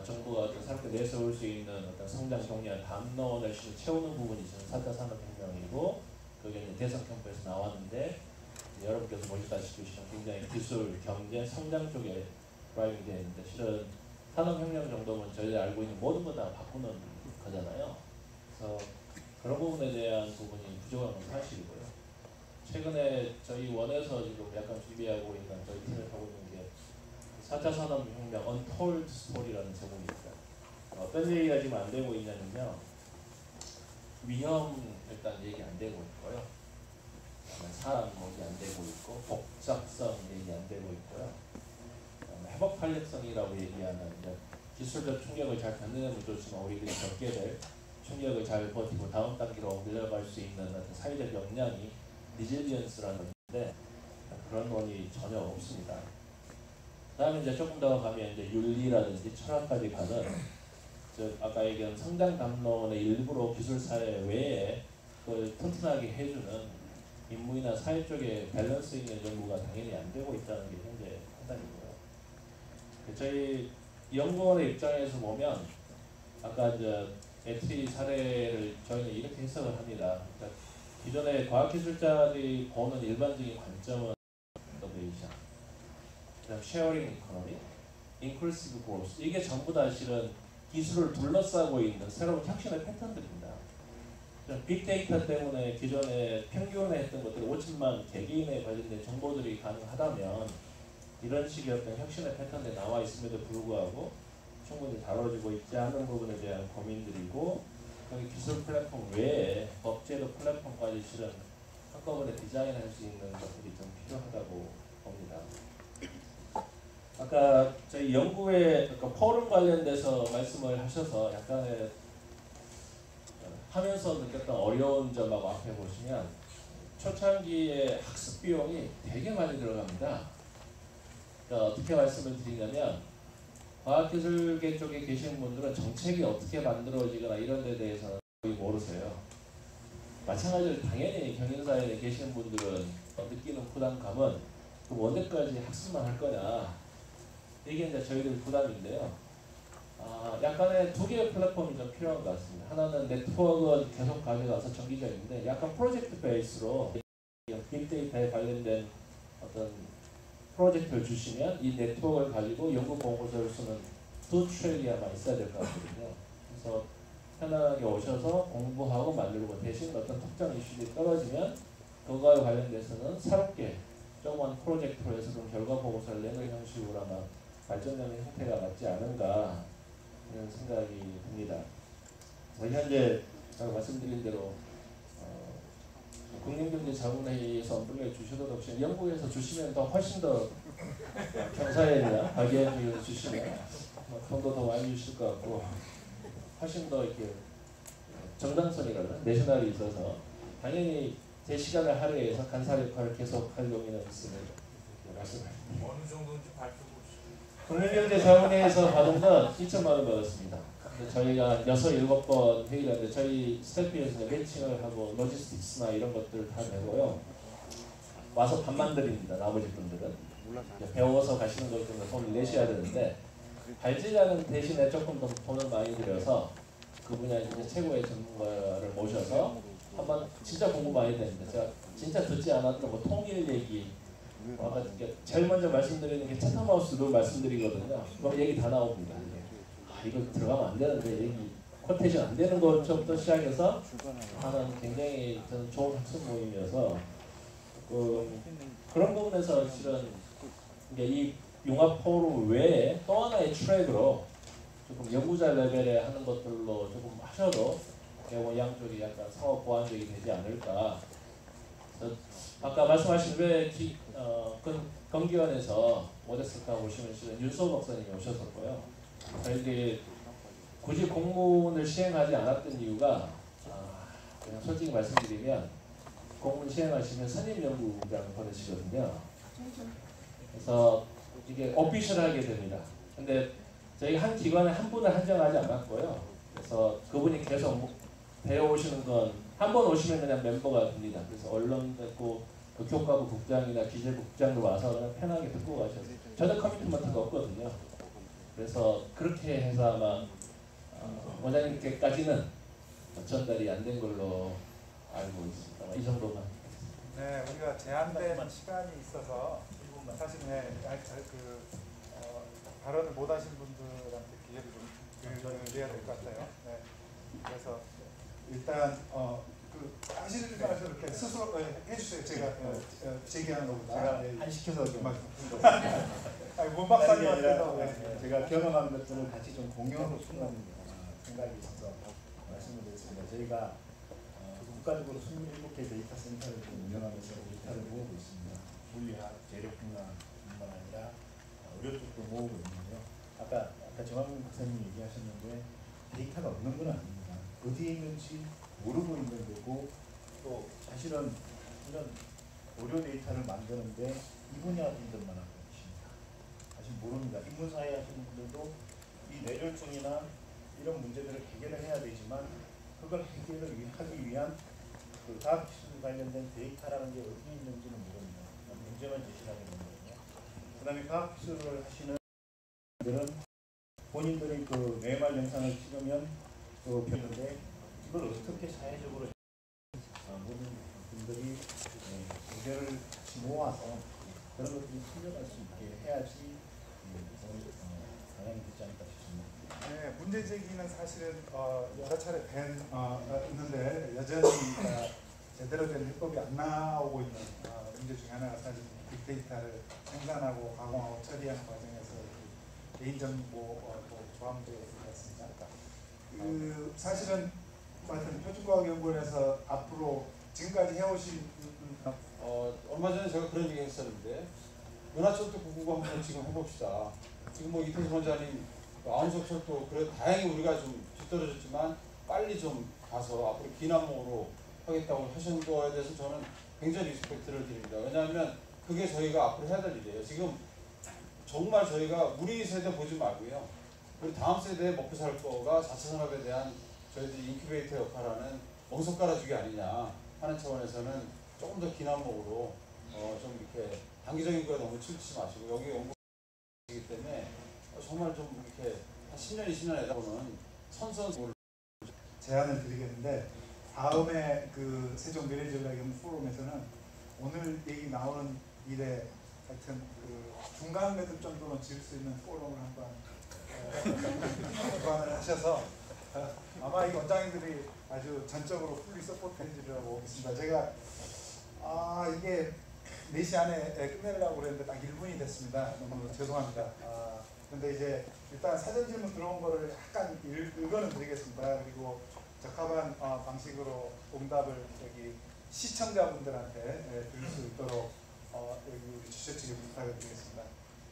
정부가 사람들 내세울 수 있는 어떤 성장 동력 담론을 채우는 부분이 저는 4차 산업혁명이고 그게 대선 캠프에서 나왔는데 여러분께서 보시다시피 굉장히 기술, 경제, 성장 쪽에 드라이빙 되어 있는데 실은 산업혁명 정도면 저희가 알고 있는 모든 거 다 바꾸는 거잖아요. 그래서 그런 부분에 대한 부분이 부족한 건 사실이고요. 최근에 저희 원에서 지금 약간 준비하고 있는 저희 팀을 하고 있는 게 4차 산업혁명 Untold Story라는 제목이 있어요. 어떤 얘기가 지금 안 되고 있냐면요. 위험 일단 얘기 안 되고 있고요. 사람 얘기 안 되고 있고 복잡성 얘기 안 되고 있고요. 회복 탄력성이라고 얘기하는 기술적 충격을 잘 견뎌내면 좋지만 우리들이 겪게 될 충격을 잘 버티고 다음 단계로 밀려갈 수 있는 어떤 사회적 역량이 리질리언스라는 건데 그런 원이 전혀 없습니다. 그다음에 이제 조금 더 가면 이제 윤리라든지 철학까지 가는 즉 아까 얘기한 성장 담론의 일부로 기술 사회 외에 그걸 튼튼하게 해주는 인문이나 사회 쪽에 밸런스 있는 연구가 당연히 안 되고 있다는 게 현재 판단이고요. 저희 연구원의 입장에서 보면 아까 이제 에트리 사례를 저희는 이렇게 해석을 합니다. 그러니까 기존의 과학기술자들이 보는 일반적인 관점은 이노베이션, 그다음 쉐어링 이코노미, 인클루시브 그로스 이게 전부 다 실은 기술을 둘러싸고 있는 새로운 혁신의 패턴들입니다. 빅데이터 때문에 기존에 평균에 했던 것들이 5천만 개개인에 관련된 정보들이 가능하다면 이런 식의 어떤 혁신의 패턴에 나와 있음에도 불구하고 충분히 다뤄지고 있지 않은 부분에 대한 고민들이고 여기 기술 플랫폼 외에 법제도 플랫폼까지 실은 한꺼번에 디자인할 수 있는 것들이 좀 필요하다고 봅니다. 아까 저희 연구에 아까 포럼 관련돼서 말씀을 하셔서 약간의 하면서 느꼈던 어려운 점하고 앞에 보시면 초창기에 학습 비용이 되게 많이 들어갑니다. 그러니까 어떻게 말씀을 드리냐면 과학기술계 쪽에 계신 분들은 정책이 어떻게 만들어지거나 이런 데 대해서는 거의 모르세요. 마찬가지로 당연히 경영사에 계신 분들은 느끼는 부담감은 그 언제까지 학습만 할 거냐, 이게 이제 저희들 부담인데요. 약간의 두 개의 플랫폼이 좀 필요한 것 같습니다. 하나는 네트워크를 계속 가져가서 정기적인데 약간 프로젝트 베이스로 빅데이터에 관련된 어떤 프로젝트를 주시면 이 네트워크를 가지고 연구 보고서를 쓰는 두 트랙이 아마 있어야 될 것 같거든요. 그래서 편안하게 오셔서 공부하고 만들고 대신 어떤 특정 이슈들이 떨어지면 그거와 관련돼서는 새롭게 조그만 프로젝트로 해서 좀 결과 보고서를 내는 형식으로 아마 발전되는 형태가 맞지 않은가 이런 생각이 듭니다. 현재 제가 말씀드린 대로 국민경제자문회의에서 언급해 주셔도 혹시 연구에서 주시면 더 훨씬 더 경사에나 박예현에서 주시면 돈도 더 많이 주실 것 같고 훨씬 더 이렇게 정당성이라는 내셔널이 있어서 당연히 제 시간을 할애해서 간사 역할을 계속 할 용의는 있음을 말씀드립니다. 어느 정도인지 밝혀보시죠. 국민경제자문회에서 받은 건 2천만 원 받았습니다. 저희가 6, 7번 회의를 하는데 저희 스태프에서 매칭을 하고 로지스틱스나 이런 것들을 다 내고요. 와서 밥만 드립니다. 나머지 분들은. 배워서 가시는 것 때문에 돈을 내셔야 되는데 발제자는 대신에 조금 더 돈을 많이 들여서 그 분야 이제 최고의 전문가를 모셔서 한번 진짜 공부 많이 되는데 제가 진짜 듣지 않았던 뭐 통일 얘기 아까 제일 먼저 말씀드리는 게 채텀하우스도 말씀드리거든요. 그럼 얘기 다 나옵니다. 이거 들어가면 안 되는데 얘기 코테이션 안 되는 것부터 시작해서 하는 굉장히 저는 좋은 학습 모임이어서 그런 부분에서 실은 이 융합 포럼 외에 또 하나의 트랙으로 조금 연구자 레벨에 하는 것들로 조금 하셔도 양쪽이 약간 상호 보완적이 되지 않을까. 아까 말씀하신 왜 검기원에서 오셨을까 보시면 실은 윤소 박사님이 오셨었고요. 저희들이 굳이 공문을 시행하지 않았던 이유가 그냥 솔직히 말씀드리면 공문 시행하시면 선임연구장을 보내시거든요. 그래서 이게 오피셜하게 됩니다. 근데 저희 한 기관에 한 분을 한정하지 않았고요. 그래서 그분이 계속 배워오시는 건 한 번 오시면 그냥 멤버가 됩니다. 그래서 언론 됐고 그 교과부 국장이나 기재부 국장도 와서 그냥 편하게 듣고 가셔서 전혀 커미트먼트가 없거든요. 그래서 그렇게 해서 아마 원장님께까지는 전달이 안 된 걸로 알고 있습니다. 이 정도만. 네, 우리가 제한된 시간이 있어서 사실 발언을 못 하신 분들한테 기회를 좀 드려야 될 것 같아요. 네. 그래서 일단 하시는 말씀 이렇게 스스로 해주세요. 제가 제기하는 거보다 제가 안 시켜서 좀 문 박사님한테도 제가 경험한 것들을 같이 좀 공유하고 싶은 생각이 있어서 말씀을 드렸습니다. 저희가 국가적으로 27개 데이터 센터를 운영하면서 데이터를 모으고 있습니다. 물리학, 재료분야뿐만 아니라 의료 쪽도 모으고 있는데요. 아까 정학민 박사님이 얘기하셨는데 데이터가 없는 건 아닙니다. 어디에 있는지 모르고 있는 거고 또 사실은 이런 의료 데이터를 만드는데 이 분야 분들만 하고 계십니다. 사실 모릅니다. 인문사회 하시는 분들도 이 뇌졸중이나 이런 문제들을 해결을 해야 되지만 그걸 해결을 하기 위한 그 과학기술 관련된 데이터라는 게 어디에 있는지는 모릅니다. 문제만 제시하게 되는 거거든요. 그 다음에 과학기술을 하시는 분들은 본인들이 그 뇌말 영상을 찍으면 배우는데 이걸 어떻게 사회적으로 모든 분들이 의견을 같이 모아서 그런 것들이 풀려갈 수 있게 해야지 방향이 되지 않을까 싶습니다. 네, 문제 제기는 사실은 여러 차례 있는데 여전히 제대로 된 해법이 안 나오고 있는 문제 중에 하나가 사실 빅데이터를 생산하고 가공하고 처리하는 과정에서 개인정보 조항들이 있습니다. 사실은 표준과학연구원에서 앞으로 지금까지 해오신 얼마 전에 제가 그런 얘기 했었는데 은하철도 999 한번 지금 해봅시다. 지금 뭐 이태수 원장님 안석철도 그래 다행히 우리가 좀 뒤떨어졌지만 빨리 좀 가서 앞으로 기남목으로 하겠다고 하신 거에 대해서 저는 굉장히 리스펙트를 드립니다. 왜냐하면 그게 저희가 앞으로 해야 될 일이에요. 지금 정말 저희가 우리 세대 보지 말고요. 우리 다음 세대에 먹고 살 거가 4차 산업에 대한 저희들이 인큐베이터 역할하는 멍석 깔아주기 아니냐 하는 차원에서는 조금 더 기남목으로 좀 이렇게 단기적인 거에 너무 치우치지 마시고 여기 연구이기 때문에 정말 좀 이렇게 한 10년, 20년에 보는 선선을 제안을 드리겠는데 다음에 그 세종 미래전략연구 포럼에서는 오늘 얘기 나오는 일에 하여튼 그 중간 매듭 정도는 지을 수 있는 포럼을 한번 주관을 하셔서 아마 이 원장님들이 아주 전적으로 풀리 서포트 해주리라고 보겠습니다. 제가 이게 4시 안에 끝내려고 그랬는데 딱 1분이 됐습니다. 너무 죄송합니다. 근데 이제 일단 사전 질문 들어온 거를 약간 읽어는 드리겠습니다. 그리고 적합한 방식으로 응답을 여기 시청자분들한테 드릴 수 있도록 여기 우리 주최 측에 부탁을 드리겠습니다.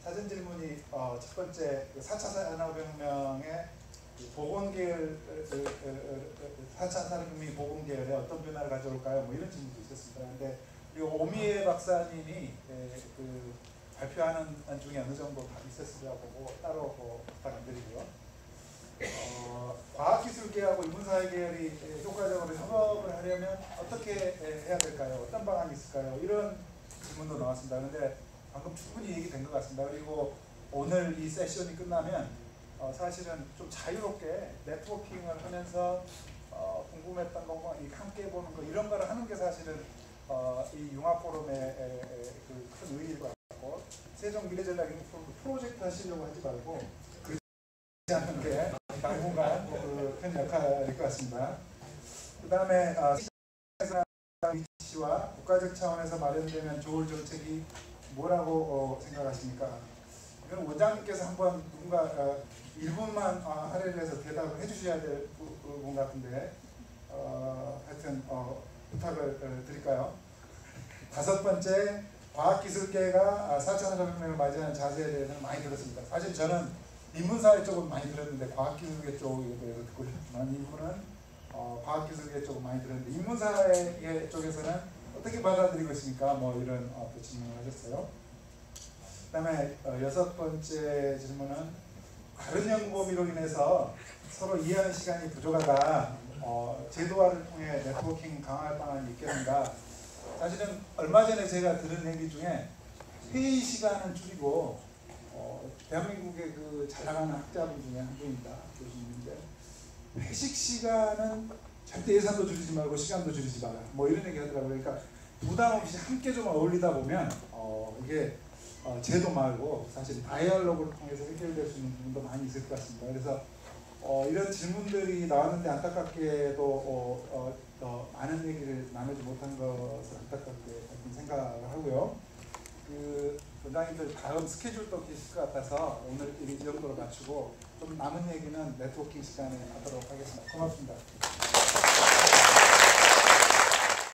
사전 질문이 첫 번째 4차 산업혁명의 보건계열 4차 산업혁명이 보건계열에 어떤 변화를 가져올까요? 뭐 이런 질문도 있었습니다. 근데 그리고 오미애 박사님이 그 발표하는 안 중에 어느 정도 다 있었으리라고 보고 따로 부탁 안 드리고요. 과학기술계하고 인문사회계열이 효과적으로 협업을 하려면 어떻게 해야 될까요? 어떤 방안이 있을까요? 이런 질문도 나왔습니다. 그런데 방금 충분히 얘기된 것 같습니다. 그리고 오늘 이 세션이 끝나면 사실은 좀 자유롭게 네트워킹을 하면서 궁금했던 거 함께 보는 거 이런 거를 하는 게 사실은 이 융합포럼의 그 큰 의의일 것 같고 세종 미래전략연구 포럼도 프로젝트 하시려고 하지 말고 그렇지 않는 게 당분간 큰 역할일 것 같습니다. 그 다음에 위치와 국가적 차원에서 마련되면 좋을 정책이 뭐라고 생각하십니까? 이건 원장님께서 한번 누군가 1분만 할애를 해서 대답을 해주셔야 될 분 같은데 하여튼 부탁을 드릴까요? 5번째, 과학기술계가 4차 산업혁명을 맞이하는 자세에 대해서는 많이 들었습니다. 사실 저는 인문사회 쪽은 많이 들었는데 과학기술계 쪽에 대해서 듣고 싶지만 이분은 과학기술계 쪽은 많이 들었는데 인문사회 쪽에서는 어떻게 받아들이고 있습니까? 뭐 이런 질문을 하셨어요. 그 다음에 6번째 질문은 다른 연구 범위로 인해서 서로 이해하는 시간이 부족하다. 제도화를 통해 네트워킹 강화할 방안이 있겠는가. 사실은 얼마 전에 제가 들은 얘기 중에 회의 시간은 줄이고 대한민국의 그 잘 나가는 학자분 중에 한 분입니다. 교수님인데 회식 시간은 절대 예산도 줄이지 말고 시간도 줄이지 마라. 뭐 이런 얘기 하더라고요. 그러니까 부담 없이 함께 좀 어울리다 보면 이게 제도 말고 사실 다이얼로그를 통해서 해결될 수 있는 부분도 많이 있을 것 같습니다. 그래서 이런 질문들이 나왔는데 안타깝게도 더 많은 얘기를 나누지 못한 것을 안타깝게 생각을 하고요. 그 원장님들 다음 스케줄도 있을 것 같아서 오늘 이 정도로 마치고 좀 남은 얘기는 네트워킹 시간에 하도록 하겠습니다. 고맙습니다.